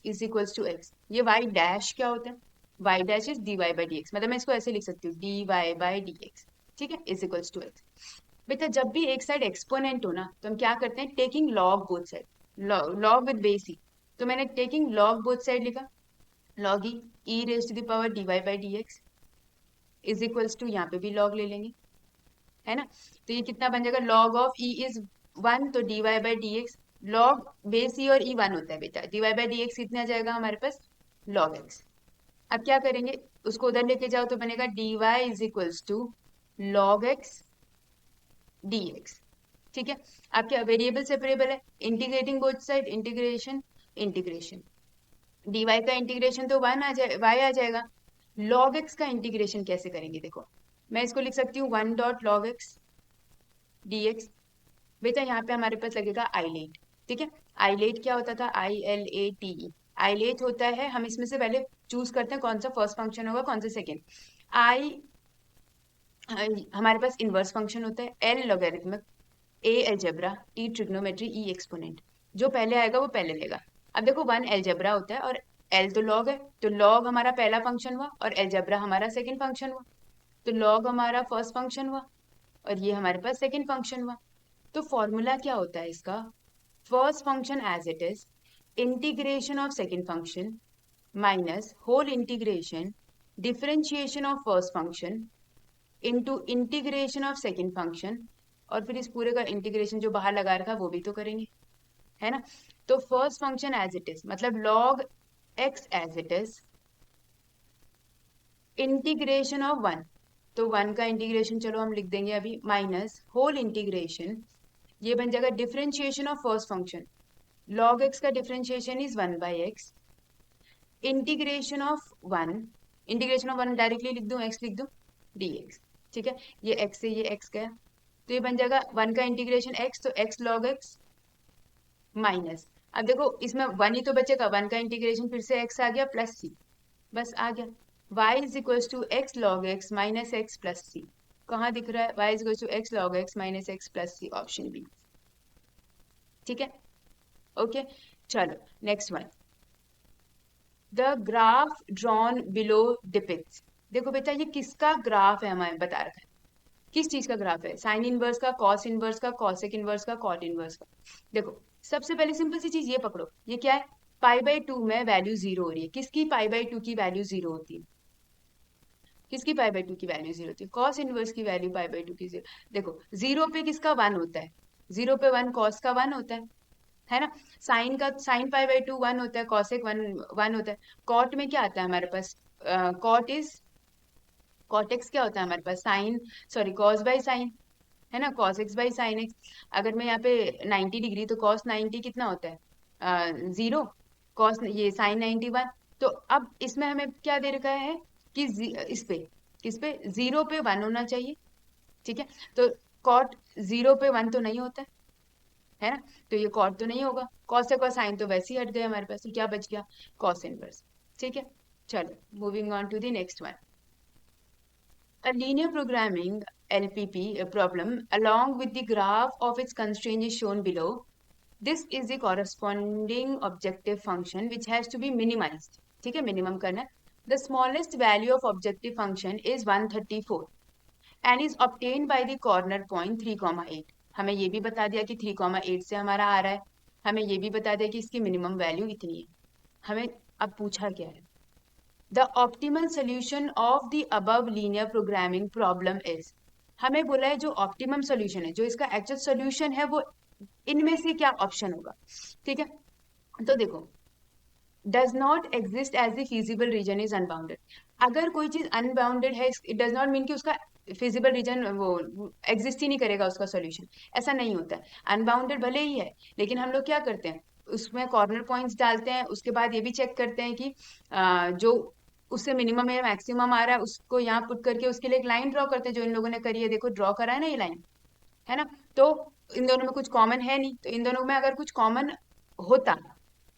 is equals to x। ये y' क्या होता है, y' इज dy/dx, मतलब मैं इसको ऐसे लिख सकती हूँ, dy/dx। ठीक है, इज इक्वल्स टू x। बेटा जब भी एक साइड एक्सपोनेंट हो ना, तो हम क्या करते हैं, taking log both side, log with base E. तो मैंने टेकिंग लॉग बोथ साइड लिखा, log e⁻⁷ is equals to, यहाँ पे भी लॉग ले लेंगे, है ना। तो ये कितना बन जाएगा, log ऑफ e इज 1, तो dy/dx, log बेस e और e 1 होता है बेटा, dy/dx कितना जाएगा हमारे पास, log x। अब क्या करेंगे, उसको उधर लेके जाओ तो बनेगा dy is equals to log x dx। ठीक है, अब क्या वेरिएबल सेपरेबल है, integrating both side, integration integration, dy का इंटीग्रेशन तो 1 आ जाए, y आ जाएगा। log x का इंटीग्रेशन कैसे करेंगे, देखो मैं इसको लिख सकती हूँ 1 .log x dx। बेटा यहाँ पे हमारे पास लगेगा आइलेट। ठीक है, आइलेट क्या होता था, ILATE, आइलेट होता है, हम इसमें से पहले चूज करते हैं कौन सा फर्स्ट फंक्शन होगा, कौन सा सेकेंड। आई हमारे पास इनवर्स फंक्शन होता है, L logarithmic, A algebra, T trigonometry, E exponent. जो पहले आएगा वो पहले लेगा। अब देखो 1 अलजेब्रा होता है और एल तो लॉग है, तो लॉग हमारा पहला फंक्शन हुआ और एलजेब्रा हमारा सेकंड फंक्शन हुआ। तो लॉग हमारा फर्स्ट फंक्शन हुआ और ये हमारे पास सेकंड फंक्शन हुआ। तो फॉर्मूला क्या होता है इसका? First function as it is, integration of second function minus whole integration differentiation of first function into integration of second function, और फिर इस पूरे का इंटीग्रेशन जो बाहर लगा रखा है वो भी तो करेंगे, है ना। तो first function as it is मतलब log x as it is, integration of one, तो वन का इंटीग्रेशन चलो हम लिख देंगे अभी, माइनस होल इंटीग्रेशन, ये बन जाएगा differentiation of first function, log x का differentiation is 1/x, integration of one, integration of one directly लिख दूं, x लिख दूं, dx। ठीक है, ये x से ये x गया, तो ये बन जाएगा वन का इंटीग्रेशन x, तो x log x माइनस, अब देखो इसमें वन ही तो बचेगा, वन का इंटीग्रेशन फिर से x आ गया प्लस c, बस आ गया y is equal to x log x minus x plus C. कहाँ दिख रहा है? y is equal to x log x minus x plus C, option B. ठीक है, ओके, चलो next one, the graph drawn below depicts. देखो बेटा ये किसका ग्राफ है, हमें बता रखा है किस चीज का ग्राफ है, साइन इनवर्स का, कॉस इनवर्स का, कॉसेक इनवर्स का, कॉट इनवर्स का। देखो सबसे पहले सिंपल सी चीज ये पकड़ो, ये क्या है, पाई/2 में वैल्यू जीरो हो रही है, किसकी पाई/2 की वैल्यू जीरो होती है, किसकी पाई/2 की वैल्यू जीरो होती है, कॉस इनवर्स की वैल्यू पाई/2 की जीरो। देखो जीरो पे किसका वन होता है, जीरो पे वन कॉस का वन होता है ना। साइन का, साइन पाई/2 वन होता है, कॉसेक वन वन होता है। कॉट में क्या आता है हमारे पास, कॉट इज, कॉट एक्स क्या होता है हमारे पास, sine, sorry cos by sine, है ना, cos x by sine x. अगर मैं यहाँ पे 90 डिग्री, तो कॉस 90 कितना होता है, जीरो, कॉस ये साइन 91। तो अब इसमें हमें क्या दे रखा है कि इस पे, किस पे, जीरो पे वन होना चाहिए। ठीक है, तो कॉट जीरो पे वन तो नहीं होता है ना, तो ये कॉट तो नहीं होगा, कॉस से कॉस साइन तो वैसे ही हट गए हमारे पास, तो क्या बच गया, कॉस इनवर्स। ठीक है, चलो moving on to the next one, a linear programming LPP problem along with the graph of its constraint is shown below. This is the corresponding objective function which has to be minimized. ठीक है, minimum करना है। The smallest value of objective function is 134 and is obtained by the corner point 3,8। हमें ये भी बता दिया कि 3,8 से हमारा आ रहा है, हमें ये भी बता दिया कि इसकी मिनिमम वैल्यू इतनी है। हमें अब पूछा क्या है, The optimal solution of the above linear programming problem is, हमें बोला है जो ऑप्टिमम सोल्यूशन है, जो इसका एक्चुअल सोल्यूशन है, वो इनमें से क्या ऑप्शन होगा। ठीक है, तो देखो, does not exist as the feasible region is unbounded. अगर कोई चीज अनबाउंडेड है, इट डज नॉट मीन कि उसका फिजिबल रीजन वो एग्जिस्ट ही नहीं करेगा उसका सोल्यूशन, ऐसा नहीं होता है। अनबाउंडेड भले ही है, लेकिन हम लोग क्या करते हैं, उसमें कॉर्नर पॉइंट्स डालते हैं, उसके बाद ये भी चेक करते हैं कि जो उससे मिनिमम या मैक्सिमम आ रहा है उसको यहाँ पुट करके उसके लिए एक लाइन ड्रॉ करते हैं, जो इन लोगों ने करी है, देखो ड्रॉ करा है ना ये लाइन, है ना। तो इन दोनों में कुछ कॉमन है नहीं, तो इन दोनों में अगर कुछ कॉमन होता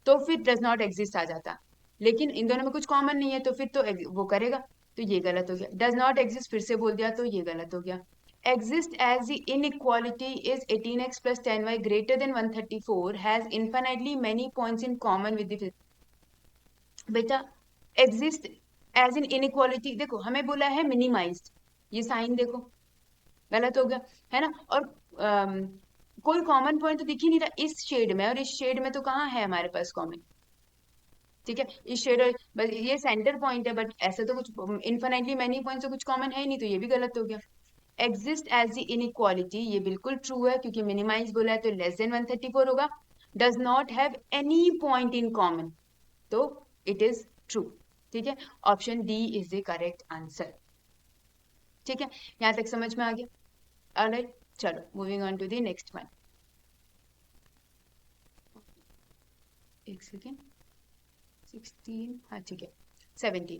तो फिर डज नॉट एग्जिस्ट आ जाता, लेकिन इन दोनों में कुछ कॉमन नहीं है तो फिर तो वो करेगा, तो ये गलत हो गया। डज नॉट एग्जिस्ट फिर से बोल दिया तो ये गलत हो गया। Exist as the inequality is 18x plus 10y greater than 134 has infinitely many points in common with the, बेटा एग्जिस्ट एज इन इनइक्वालिटी, देखो हमें बोला है मिनिमाइज्ड, ये साइन देखो गलत हो गया, है ना। और कोई कॉमन पॉइंट तो दिख ही नहीं रहा इस शेड में, और इस शेड में तो कहाँ है हमारे पास कॉमन। ठीक है, इस शेड, बस ये सेंटर पॉइंट है, बट ऐसे तो कुछ इन्फिनिटली मैनी पॉइंट से कुछ कॉमन है ही नहीं, तो ये भी गलत हो गया। एग्जिस्ट एज द इनइक्वालिटी, ये बिल्कुल ट्रू है क्योंकि मिनिमाइज बोला है तो लेस देन 134 होगा। Does not have any point in common, तो इट इज ट्रू। ठीक है, option D is the correct answer. ठीक है, यहां तक समझ में आ गया। ऑलराइट, चलो moving on to the next one. एक सेकेंड, 16, हाँ ठीक है, 17।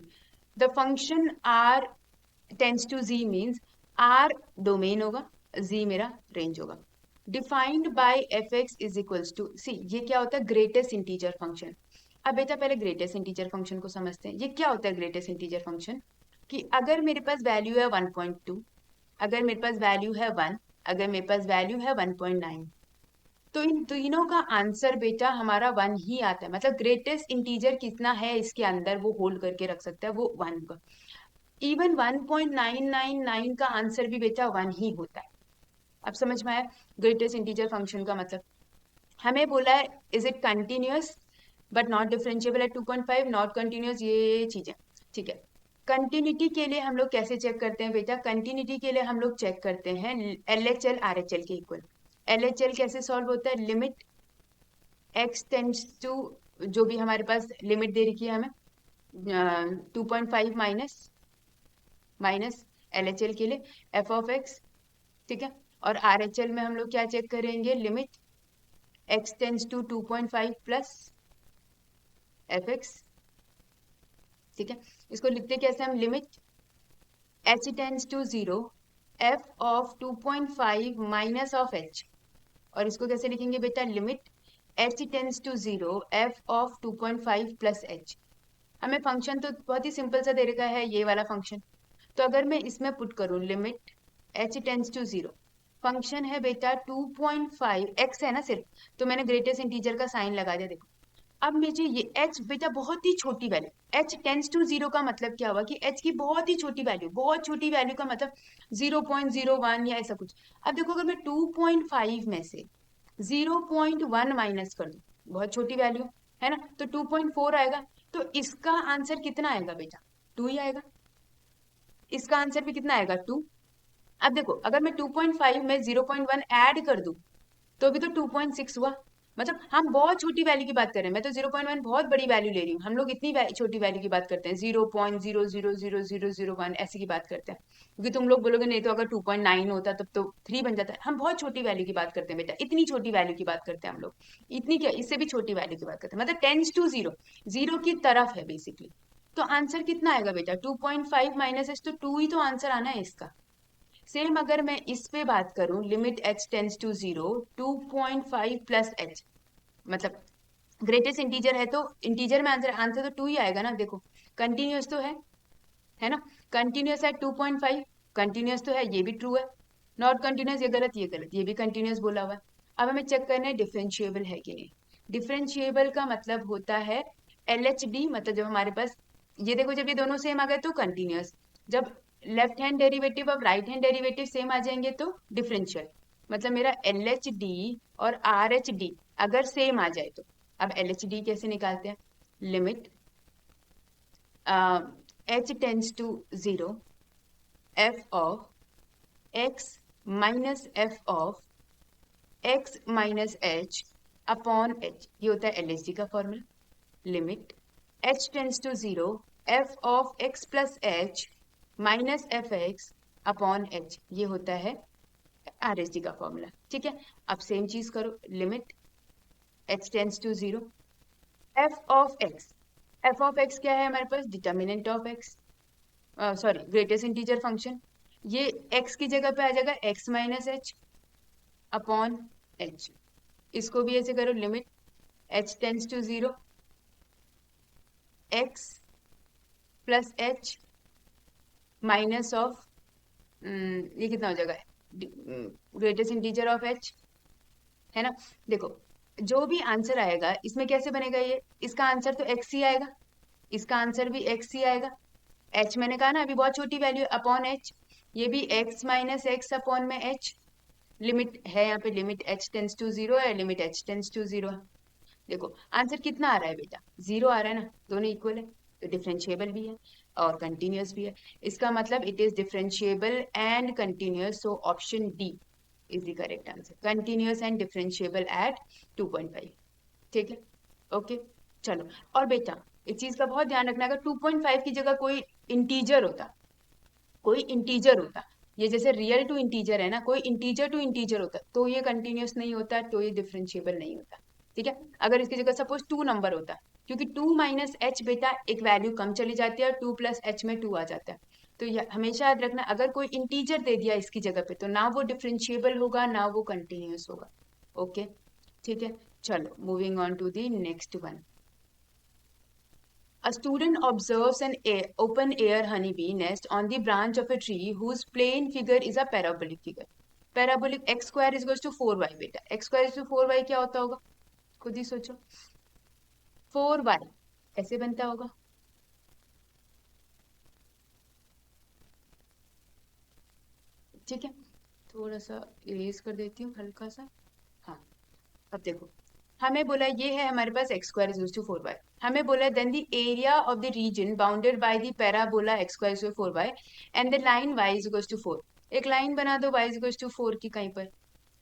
The function R tends to G means R domain होगा, जी मेरा रेंज होगा। Defined by F X is equals to C, ये क्या होता है, ग्रेटेस्ट इंटीजर फंक्शन। अब बेटा पहले ग्रेटेस्ट इंटीजर फंक्शन को समझते हैं, ये क्या होता है ग्रेटेस्ट इंटीजर फंक्शन, कि अगर मेरे पास वैल्यू है 1.2, अगर मेरे पास वैल्यू है 1, अगर मेरे पास वैल्यू है 1.9, तो इन तीनों का आंसर बेटा हमारा 1 ही आता है, मतलब ग्रेटेस्ट इंटीजर कितना है इसके अंदर वो होल्ड करके रख सकता है, वो 1 का। इवन 1.999 का आंसर भी बेटा 1 ही होता है। अब समझ में आया ग्रेटेस्ट इंटीजर फंक्शन का मतलब। हमें बोला है is it continuous but not differentiable eight 2.5, not continuous, ये चीजें ठीक है। कंटिन्यूटी के लिए हम लोग कैसे चेक करते हैं बेटा? कंटिन्यूटी के लिए हम लोग चेक करते हैं LHL RHL के इक्वल। LHL कैसे सॉल्व होता है? लिमिट x टेंड्स टू, जो भी हमारे पास लिमिट दे रखी है हमें 2.5 माइनस LHL के लिए f ऑफ x, ठीक है। और RHL में हम लोग क्या चेक करेंगे? Limit x tends to 2.5 plus fx, ठीक है। इसको लिखते कैसे हम? Limit h tends to 0 f of 2.5 minus of h। और इसको कैसे लिखेंगे बेटा? Limit h tends to 0 f of 2.5 plus h। हमें फंक्शन तो बहुत ही सिंपल सा दे रखा है, ये वाला फंक्शन। तो अगर मैं इसमें पुट करूं limit h tends to 0, function है बेटा 2.5, x है ना सिर्फ, तो मैंने ग्रेटेस्ट इंटीजर का साइन लगा दिया। देखो अब मुझे ये h बेटा बहुत ही छोटी वैल्यू, h टेंड्स टू 0 का मतलब क्या हुआ कि h की बहुत ही छोटी वैल्यू, बहुत छोटी वैल्यू का मतलब 0.01 या ऐसा कुछ। अब देखो अगर मैं 2.5 में से 0.1 माइनस कर दूं, बहुत छोटी वैल्यू है ना, तो 2.4 आएगा। तो इसका आंसर कितना आएगा बेटा? 2 ही आएगा। इसका आंसर भी कितना आएगा? 2। अब देखो अगर मैं 2.5 में 0.1 ऐड कर दूं तो भी तो 2.6 हुआ। मतलब हम बहुत छोटी वैल्यू की बात कर रहे हैं, मैं तो 0.1 बहुत बड़ी वैल्यू ले रही हूँ, हम लोग इतनी छोटी वैल्यू की बात करते हैं, 0.0000001 ऐसी की बात करते हैं। क्योंकि तुम लोग बोलोगे नहीं तो अगर 2.9 होता तब तो 3 बन जाता है। हम बहुत छोटी वैल्यू की बात करते हैं बेटा, इतनी छोटी वैल्यू की बात करते हैं हम लोग। इतनी क्या, इससे भी छोटी वैल्यू की बात करते हैं, मतलब टेंस टू 0, 0 की तरफ है बेसिकली। तो आंसर कितना आएगा बेटा? 2.5 माइनस एच, तो 2 ही तो आंसर आना है इसका। सेम अगर मैं इस पे बात करूं, limit h tends to 0 2.5 plus h, मतलब ग्रेटेस्ट इंटीजर है तो इंटीजर में आंसर आंसर तो 2 ही आएगा ना। देखो कंटिन्यूअस तो है ना, कंटिन्यूअस है 2.5, कंटिन्यूअस तो है, ये भी ट्रू है। नॉट कंटिन्यूअस, ये गलत, ये गलत, ये भी कंटिन्यूअस बोला हुआ है। अब हमें चेक करना है डिफरेंशिएबल है कि नहीं। डिफरेंशिएबल का मतलब होता है LHD, मतलब जब हमारे पास ये देखो जब ये दोनों सेम आ गए तो कंटिन्यूअस, जब लेफ्ट हैंड डेरिवेटिव और राइट हैंड डेरिवेटिव सेम आ जाएंगे तो डिफरेंशियल। मतलब मेरा LHD और RHD अगर सेम आ जाए तो, अब LHD कैसे निकालते हैं? Limit h tends to 0 f of x minus f of x minus h upon h, ये होता है LHD का formula. Limit h tends to 0 f of x plus h minus F x upon h, ये होता है RHD का formula, ठीक है। अब सेम चीज करो, limit h tends to 0 f of x, f of x क्या है हमारे पास? Determinant of x, sorry greatest integer function, ये x की जगह पे आ जाएगा x minus H upon h। इसको भी ऐसे करो, limit h tends to 0 x plus h minus of, ये कितना हो जाएगा? ग्रेटेस्ट इंटीजर ऑफ h, है ना। देखो जो भी आंसर आएगा इसमें कैसे बनेगा? ये इसका आंसर तो x ही आएगा, इसका आंसर भी x ही आएगा। h मैंने कहा ना अभी बहुत छोटी वैल्यू अपॉन h, ये भी x माइनस एक्स अपॉन में h। लिमिट है यहाँ पे, लिमिट h टेंस टू 0 है, लिमिट h टेंस टू 0 है। देखो आंसर कितना आ रहा है बेटा? 0 आ रहा है ना, दोनों इक्वल है, तो डिफरेंशिएबल भी है और कंटिन्यूअस भी है। इसका मतलब it is differentiable and continuous, so option D is the correct answer, continuous and differentiable eight 2.5, ठीक है। ओके चलो। और बेटा एक चीज का बहुत ध्यान रखना, अगर 2.5 की जगह कोई इंटीजर होता, कोई इंटीजर होता, ये जैसे रियल टू इंटीजर है ना, कोई इंटीजर टू इंटीजर होता तो ये कंटिन्यूअस नहीं होता, तो ये डिफरेंशिएबल नहीं होता, ठीक है। अगर इसकी जगह सपोज 2 नंबर होता, क्योंकि 2 माइनस एच बेटा एक वैल्यू कम चली जाती है और 2 प्लस एच में 2 आ जाता है। तो हमेशा याद रखना, अगर कोई इंटीजर दे दिया इसकी जगह पे तो ना वो डिफरेंशिएबल होगा ना वो कंटिन्यूअस होगा। ओके ठीक है, चलो moving on to the next one. A student observes an open air honeybee nest on the branch of a tree whose plane figure is a parabolic figure. Parabolic x square is to 4y बेटा, x square is to 4y क्या होता होगा, खुद ही सोचो, 4y ऐसे बनता होगा। ठीक है, थोड़ा सा इरेज कर देती हूँ हल्का सा। हाँ, अब देखो, हमें बोला ये है हमारे पास x square is to 4y, हमें बोला then the area of the region bounded by the parabola x square is to 4y and the line y is to 4। एक लाइन बना दो y इज टू 4 की कहीं पर,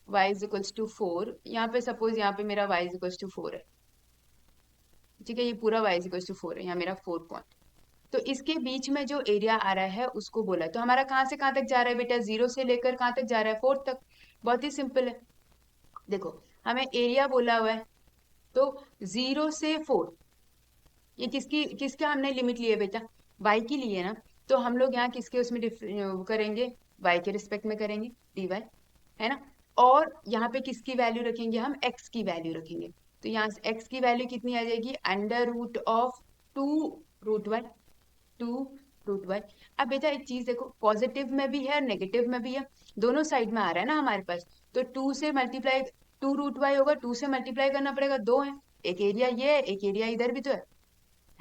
y इज इक्वल्स टू 4, यहाँ पे सपोज यहाँ पे मेरा y इज इक्वल्स टू 4 है। ठीक है, ये पूरा y इज इक्वल्स टू 4 है, यहाँ मेरा 4 पॉइंट। तो इसके बीच में जो एरिया आ रहा है उसको बोला, तो हमारा कहाँ से कहाँ तक जा रहा है बेटा, 0 से लेकर कहाँ तक जा रहा है, 4 तक। बहुत ही सिंपल है। देखो, हमें एरिया बोला हुआ है, तो 0 से 4, ये किसका हमने लिमिट ली है बेटा, y की ली है ना। तो हम लोग यहाँ किसके उसमें करेंगे, y के रिस्पेक्ट में करेंगे, dy, है ना। और यहाँ पे किसकी वैल्यू रखेंगे, हम x की वैल्यू रखेंगे। तो यहाँ से x की वैल्यू कितनी आ जाएगी, under root of 2 root y, 2 root y। अब बेटा एक चीज देखो, पॉजिटिव में भी है और नेगेटिव में भी है, दोनों साइड में आ रहा है ना हमारे पास। तो 2 से मल्टीप्लाई, 2 रूट y होगा, 2 से मल्टीप्लाई करना पड़ेगा, 2 है, एक एरिया ये है, एक एरिया इधर भी तो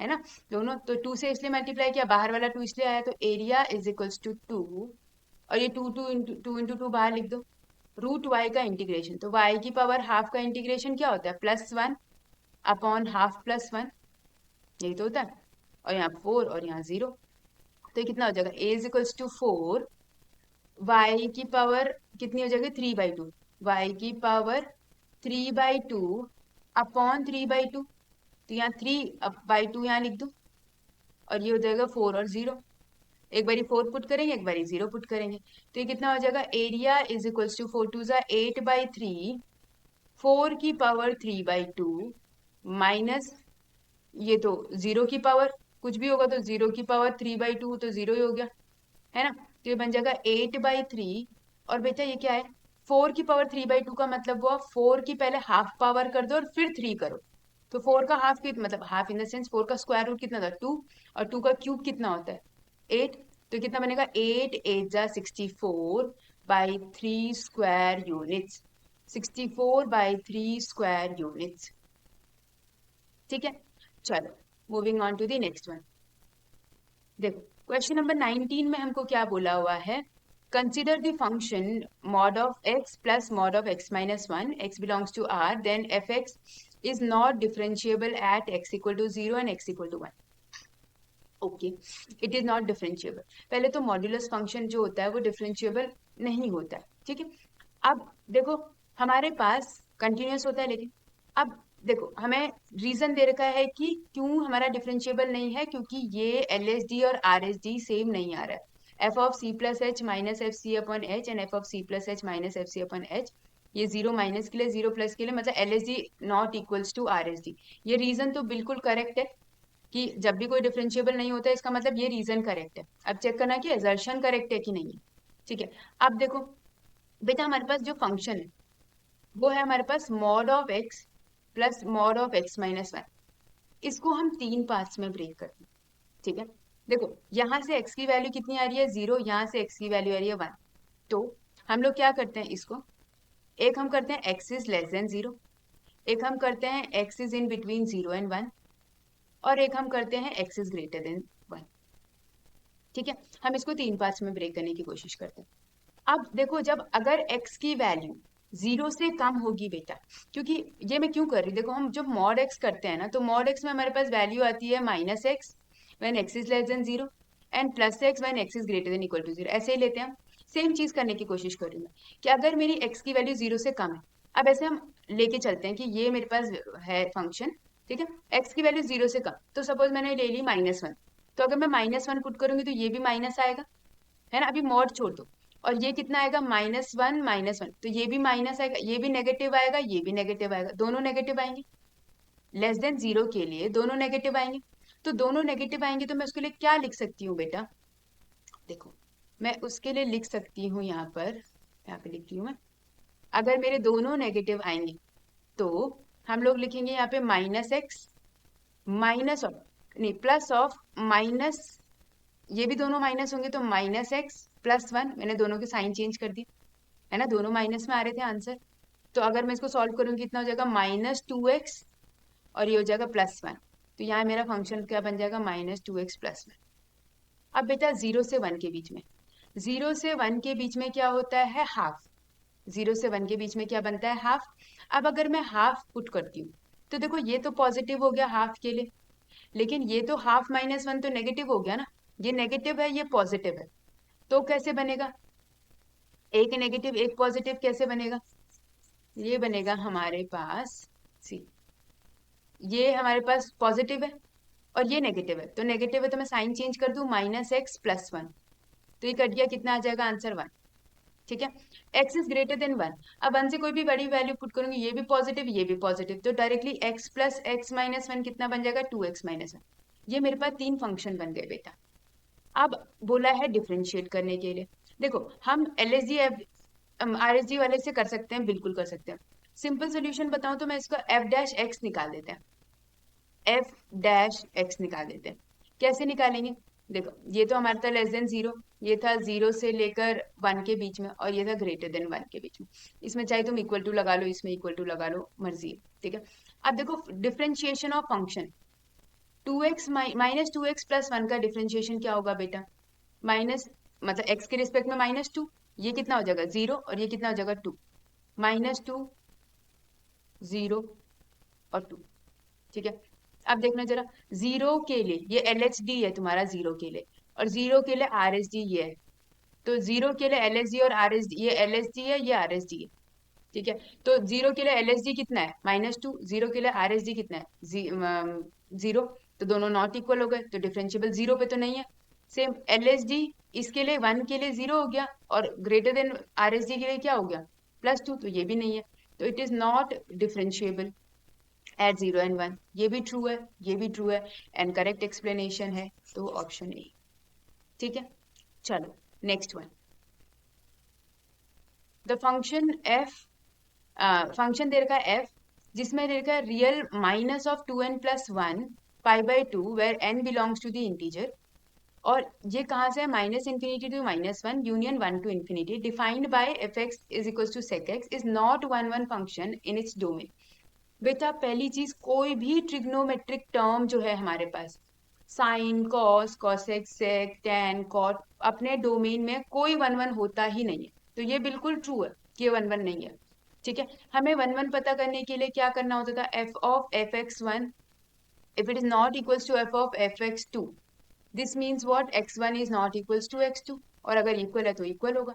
है ना, दोनों। तो 2 से इसलिए मल्टीप्लाई किया, बाहर वाला 2 इसलिए आया, तो एरिया इज इक्वल्स टू 2, और ये 2 इंटू 2 बाहर लिख दो, रूट y का इंटीग्रेशन। तो y की पावर हाफ का इंटीग्रेशन क्या होता है, +1 अपॉन हाफ +1, यही तो होता है। और यहाँ 4 और यहाँ 0, तो ये कितना हो जाएगा, a is equals to 4, y की पावर कितनी हो जाएगी, 3/2, y की पावर 3/2 अपॉन 3/2, तो यहाँ 3/2 यहाँ लिख दो, और ये हो जाएगा 4 और 0, एक बारी 4 पुट करेंगे, एक बारी 0 पुट करेंगे। तो ये कितना हो जाएगा, एरिया इज इक्वल्स टू 4 2 8/3, 4 की पावर 3/2 माइनस, ये तो 0 की पावर, कुछ भी होगा तो 0 की पावर 3/2 तो 0 ही हो गया, है ना। तो ये बन जाएगा 8/3, और बेटा ये क्या है, 4 की पावर 3/2 का मतलब हुआ 4 की पहले हाफ पावर कर दो और फिर 3 करो। तो 4 का हाफ मतलब हाफ इन द सेंस 4 का स्क्वायर रूट कितना था, 2, और 2 का क्यूब कितना होता है, 8। तो कितना बनेगा, 8 8 जा 64/3 स्क्वायर यूनिट्स, 64/3 स्क्वायर यूनिट्स। ठीक है, चलो moving on to the next one. देखो, क्वेश्चन नंबर 19 में हमको क्या बोला हुआ है, consider the function mod of x plus mod of x minus 1, x belongs to R, then fx is not differentiable at x equal to 0 and x equal to 1. Okay, it is not differentiable. पहले तो modulus function जो होता है वो differentiable नहीं होता है, ठीक है। अब देखो, हमारे पास कंटिन्यूस होता है, लेकिन अब देखो हमें रीजन दे रखा है कि क्यों हमारा डिफरेंशिएबल नहीं है, क्योंकि ये LHD और RHD सेम नहीं आ रहा है, F of C plus H minus F C upon H and F of C plus H minus F C upon H, ये 0 माइनस के लिए 0 प्लस के लिए, मतलब LHD not equals to RHD। ये रीजन तो बिल्कुल करेक्ट है कि जब भी कोई डिफरेंशिएबल नहीं होता है, इसका मतलब ये रीजन करेक्ट है। अब चेक करना कि असर्शन करेक्ट है कि नहीं है। ठीक है, अब देखो बेटा, हमारे पास जो फंक्शन है वो है हमारे पास mod of x plus mod of x minus 1। इसको हम 3 पार्ट्स में ब्रेक करते हैं। ठीक है, देखो यहाँ से x की वैल्यू कितनी आ रही है, 0, यहाँ से x की वैल्यू आ रही है 1। तो हम लोग क्या करते हैं इसको, एक हम करते हैं x इज लेस देन 0, एक हम करते हैं x is in between 0 and 1, और एक हम करते हैं x इज ग्रेटर देन 1। ठीक है, हम इसको 3 पार्ट्स में ब्रेक करने की कोशिश करते हैं। अब देखो, जब अगर x की वैल्यू 0 से कम होगी बेटा, क्योंकि ये मैं क्यों कर रही हूँ, देखो हम जब मॉड x करते हैं ना, तो मॉड x में हमारे पास वैल्यू आती है -x when x is less than 0 and +x when x is greater than equal to 0, ऐसे ही लेते हैं हम। सेम चीज करने की कोशिश कर रही हूँ मैं, कि अगर मेरी x की वैल्यू 0 से कम है, अब ऐसे हम लेके चलते हैं कि ये मेरे पास है फंक्शन, ठीक है, x की वैल्यू 0 से कम, तो सपोज मैंने ले ली -1, तो अगर मैं -1 पुट करूंगी तो ये भी माइनस आएगा, है ना। अभी मॉड छोड़ दो, और ये कितना आएगा, -1 तो ये भी माइनस आएगा, ये भी नेगेटिव आएगा, ये भी नेगेटिव आएगा, दोनों नेगेटिव आएंगे। लेस देन 0 के लिए दोनों नेगेटिव आएंगे, तो दोनों नेगेटिव आएंगे तो मैं उसके लिए क्या लिख सकती हूँ बेटा, देखो मैं उसके लिए लिख सकती हूँ यहाँ पे लिख रही हूँ मैं, अगर मेरे दोनों नेगेटिव आएंगे तो हम लोग लिखेंगे यहाँ पे -x माइनस ऑफ, नहीं प्लस ऑफ माइनस, ये भी दोनों माइनस होंगे तो -x +1, मैंने दोनों के साइन चेंज कर दी, है ना, दोनों माइनस में आ रहे थे आंसर। तो अगर मैं इसको सॉल्व करूंगी कितना हो जाएगा, -2x और ये हो जाएगा +1। तो यहाँ मेरा फंक्शन क्या बन जाएगा, -2x +1। अब बेटा 0 से 1 के बीच में, 0 से 1 के बीच में क्या होता है, हाफ। 0 से 1 के बीच में क्या बनता है, हाफ। अब अगर मैं हाफ पुट करती हूँ तो देखो ये तो पॉजिटिव हो गया हाफ के लिए, लेकिन ये तो हाफ -1 तो नेगेटिव हो गया ना, ये नेगेटिव है ये पॉजिटिव है, तो कैसे बनेगा, एक नेगेटिव एक पॉजिटिव कैसे बनेगा, ये बनेगा हमारे पास, सी, ये हमारे पास पॉजिटिव है और ये नेगेटिव है, तो नेगेटिव है तो मैं साइन चेंज कर दूं, -x +1, तो ये कट गया, कितना आ जाएगा आंसर 1। ठीक है, x इज ग्रेटर देन 1। अब 1 से कोई भी बड़ी वैल्यू पुट करूंगी, ये भी पॉजिटिव ये भी पॉजिटिव, तो डायरेक्टली x + x-1 कितना बन जाएगा, 2x-1। ये मेरे पास 3 फंक्शन बन गए बेटा। अब बोला है डिफ्रेंशिएट करने के लिए, देखो हम LSG RSG वाले से कर सकते हैं, बिल्कुल कर सकते हैं। सिंपल सोल्यूशन बताऊं तो मैं इसको f' निकाल देते हैं, f' निकाल देते हैं। कैसे निकालेंगे, देखो ये तो हमारा था <0, ये था 0 से लेकर 1 के बीच में, और ये था >1 के बीच में। इसमें चाहे तुम इक्वल टू लगा लो, इसमें इक्वल टू लगा लो, मर्जी है। ठीक है, अब देखो differentiation of function, 2x -2x +1 का डिफ्रेंशिएशन क्या होगा बेटा, माइनस, मतलब x के रिस्पेक्ट में -2, ये कितना हो जाएगा 0, और ये कितना हो जाएगा 2, -2 0 और 2। ठीक है, अब देखना जरा, 0 के लिए ये LHD है तुम्हारा, 0 के लिए, और 0 के लिए RSD ये है, तो 0 के लिए LSD और RSD, ये LSD है ये RSD है। ठीक है, तो 0 के लिए LSD कितना है, -2, 0 के लिए RSD कितना है, 0, तो दोनों नॉट इक्वल हो गए, तो डिफरेंशिएबल 0 पे तो नहीं है। सेम LSD, इसके लिए 1 के लिए 0 हो गया, और ग्रेटर देन RSD के लिए क्या हो गया, +2, तो ये भी नहीं है, तो it is not differentiable eight 0 and 1। ये भी ट्रू है, ये भी ट्रू है, एंड करेक्ट एक्सप्लेनेशन है, तो ऑप्शन ए। ठीक है, चलो next one, the function f, function दे रखा है f, जिसमें दे रखा है real -2n+1 π/2 where n belongs to the integer, और ये कहाँ से है, -∞ to -1 union 1 to infinity, defined by f(x = sec x) is not 1 फंक्शन इन इट्स डोमेन। बेटा पहली चीज, कोई भी ट्रिग्नोमेट्रिक टर्म जो है हमारे पास, साइन, कॉस, कोसेक, सेक, टैन, कॉट, अपने डोमेन में कोई 1 1 होता ही नहीं है, तो ये बिल्कुल ट्रू है कि 1 1 नहीं है। ठीक है, हमें 1 1 पता करने के लिए क्या करना होता था, f(f(x1) if it is not equals to f(f(x2), this means what, x1 is not equals to x2, और अगर इक्वल है तो इक्वल होगा,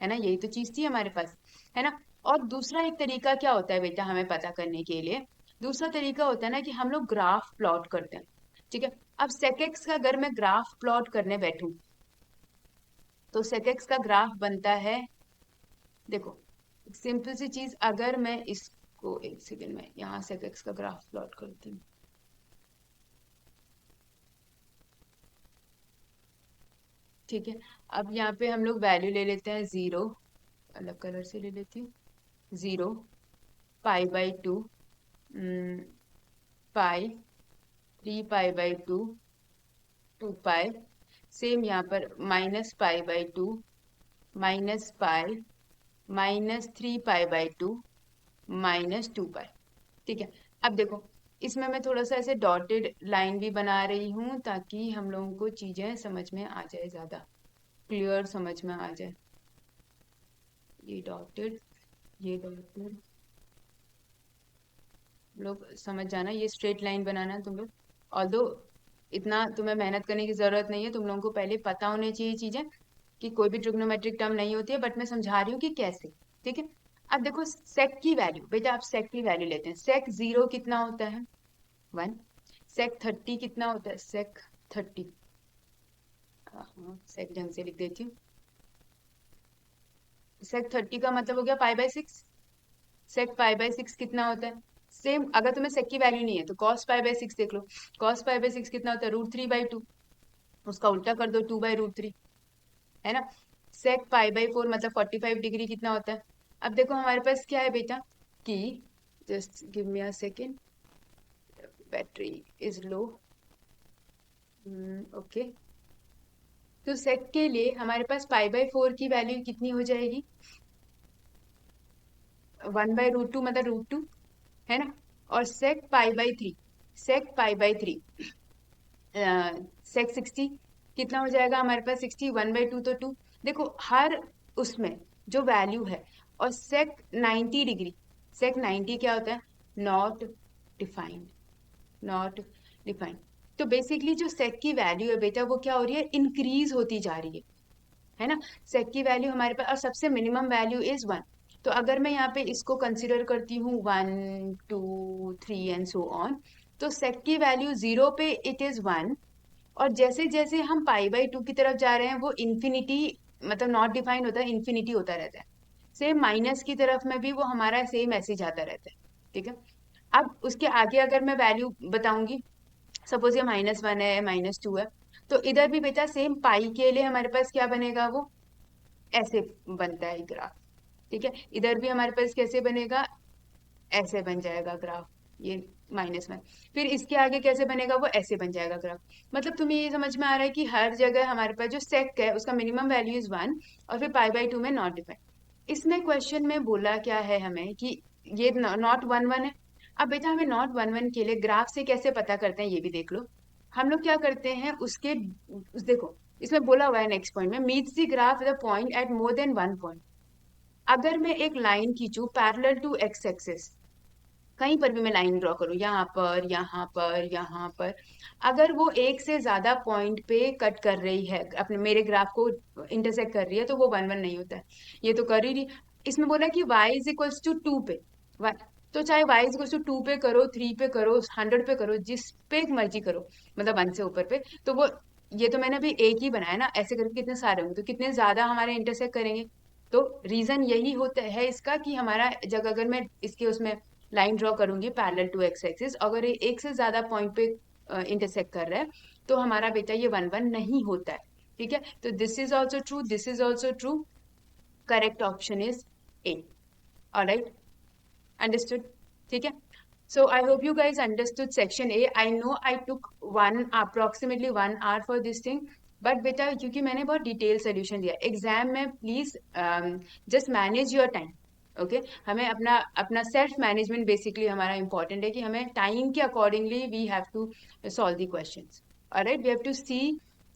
है ना, यही तो चीज थी हमारे पास, है ना। और दूसरा एक तरीका क्या होता है बेटा हमें पता करने के लिए, दूसरा तरीका होता है ना कि हम लोग ग्राफ प्लॉट करते हैं। ठीक है, अब sec x का अगर मैं ग्राफ प्लॉट करने बैठूं, तो sec x का ग्राफ बनता है, देखो सिंपल सी चीज, अगर मैं इसको एक सेकेंड में यहाँ sec x का ग्राफ प्लॉट करती हूँ, ठीक है, अब यहाँ पे हम लोग वैल्यू ले लेते हैं 0, अलग कलर से ले लेती हूँ, 0, π/2, पाई, 3π/2, 2π, सेम यहाँ पर -π/2, -π, -3π/2, -2π। ठीक है, अब देखो इसमें मैं थोड़ा सा ऐसे डॉटेड लाइन भी बना रही हूँ, ताकि हम लोगों को चीजें समझ में आ जाए, ज्यादा क्लियर समझ में आ जाए। ये डॉटेड, ये डॉटेड, लोग समझ जाना, ये स्ट्रेट लाइन बनाना तुम लोग, ऑल्दो इतना तुम्हें मेहनत करने की जरूरत नहीं है, तुम लोगों को पहले पता होनी चाहिए चीजें कि कोई भी ट्रिग्नोमेट्रिक टर्म नहीं होती है, बट मैं समझा रही हूँ कि कैसे। ठीक है, अब देखो सेक की वैल्यू, बेटा आप सेक की वैल्यू लेते हैं, सेक 0 कितना होता है, 1, सेक 30 कितना होता है, सेक 30, सेक ढंग से लिख देती हूँ, सेक 30 का मतलब हो गया π/6, सेक π/6 कितना होता है, सेम अगर तुम्हें सेक की वैल्यू नहीं है तो cos π/6 देख लो, cos π/6 कितना होता है, √3/2, उसका उल्टा कर दो, 2/√3, है ना। सेक π/4 मतलब 45 डिग्री कितना होता है। अब देखो हमारे पास क्या है बेटा, कि just give me a second, battery is low, okay, तो सेक के लिए हमारे पास π/4 की वैल्यू कितनी हो जाएगी, 1/√2 मतलब √2 है ना, और sec π/3, sec π/3 sec 60 कितना हो जाएगा हमारे पास, 60 1/2 तो 2। देखो हर उसमें जो वैल्यू है, और sec 90 डिग्री, sec 90 क्या होता है, नॉट डिफाइंड, नॉट डिफाइंड। तो बेसिकली जो sec की वैल्यू है बेटा वो क्या हो रही है, इंक्रीज होती जा रही है ना। sec की वैल्यू हमारे पास, और सबसे मिनिमम वैल्यू इज 1। तो अगर मैं यहाँ पे इसको कंसिडर करती हूँ 1 2 3 एंड सो ऑन, तो sec की वैल्यू 0 पे इट इज 1, और जैसे जैसे हम π/2 की तरफ जा रहे हैं वो इन्फिनिटी, मतलब नॉट डिफाइंड होता है, इन्फिनिटी होता रहता है। सेम माइनस की तरफ में भी वो हमारा सेम मैसेज आता रहता है, ठीक है। अब उसके आगे अगर मैं वैल्यू बताऊंगी, सपोज ये -1 है, -2 है, तो इधर भी बेटा सेम पाई के लिए हमारे पास क्या बनेगा, वो ऐसे बनता है ग्राफ, ठीक है। इधर भी हमारे पास कैसे बनेगा, ऐसे बन जाएगा ग्राफ, ये -1। फिर इसके आगे कैसे बनेगा, वो ऐसे बन जाएगा ग्राफ। मतलब तुम्हें ये समझ में आ रहा है कि हर जगह हमारे पास जो सेक है उसका मिनिमम वैल्यू इज 1, और फिर π/2 में नॉट डिफाइंड। इसमें क्वेश्चन में बोला क्या है हमें कि ये नॉट 1 1 है। अब बेटा हमें नॉट 1 1 के लिए ग्राफ से कैसे पता करते हैं, ये भी देख लो। हम लोग क्या करते हैं उसके देखो, इसमें बोला हुआ है नेक्स्ट पॉइंट में, meets the graph the point at more than 1 point. अगर मैं एक लाइन खींचू पैरेलल टू एक्स एक्सिस, कहीं पर भी मैं लाइन ड्रॉ करूं, यहाँ पर, यहाँ पर, यहाँ पर, अगर वो एक से ज्यादा पॉइंट पे कट कर रही है, अपने मेरे ग्राफ को इंटरसेक्ट कर रही है, तो वो 1 1 नहीं होता है। ये तो कर ही रही। इसमें बोला कि y इज इक्वल्स टू 2 पे, y, तो चाहे y इज इक्वल्स टू 2 पे करो, 3 पे करो, 100 पे करो, जिस पे मर्जी करो, मतलब 1 से ऊपर पे, तो वो, ये तो मैंने अभी एक ही बनाया ना, ऐसे करके कितने सारे होंगे, तो कितने ज्यादा हमारे इंटरसेक्ट करेंगे। तो रीजन यही होता है इसका कि हमारा जगह, अगर मैं इसके उसमें लाइन ड्रॉ करूंगी पैरेलल टू एक्स एक्सिस, अगर ये एक से ज्यादा पॉइंट पे इंटरसेक्ट कर रहा है, तो हमारा बेटा ये 1 1 नहीं होता है, ठीक है। तो this is also true, this is also true, correct option is a. Alright, understood, ठीक है। So I hope you guys understood section A. I know I took approximately 1 hour for this thing, but बेटा क्योंकि मैंने बहुत detail solution दिया exam में, please just manage your time, okay. हमें अपना अपना सेल्फ मैनेजमेंट बेसिकली हमारा इंपॉर्टेंट है, कि हमें टाइम के accordingly we have to solve the questions. Alright, we have to see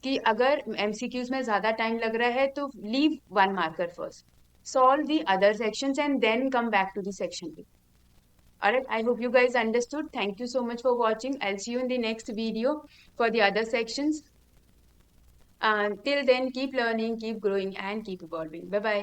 कि अगर एमसीक्यूज में ज्यादा टाइम लग रहा है तो leave 1 marker first, solve the other sections and then come back to the section B. Alright, I hope you guys understood. Thank you so much for watching. I'll see you in the next video for the other sections. Till then, keep learning, keep growing, and keep evolving. Bye-bye.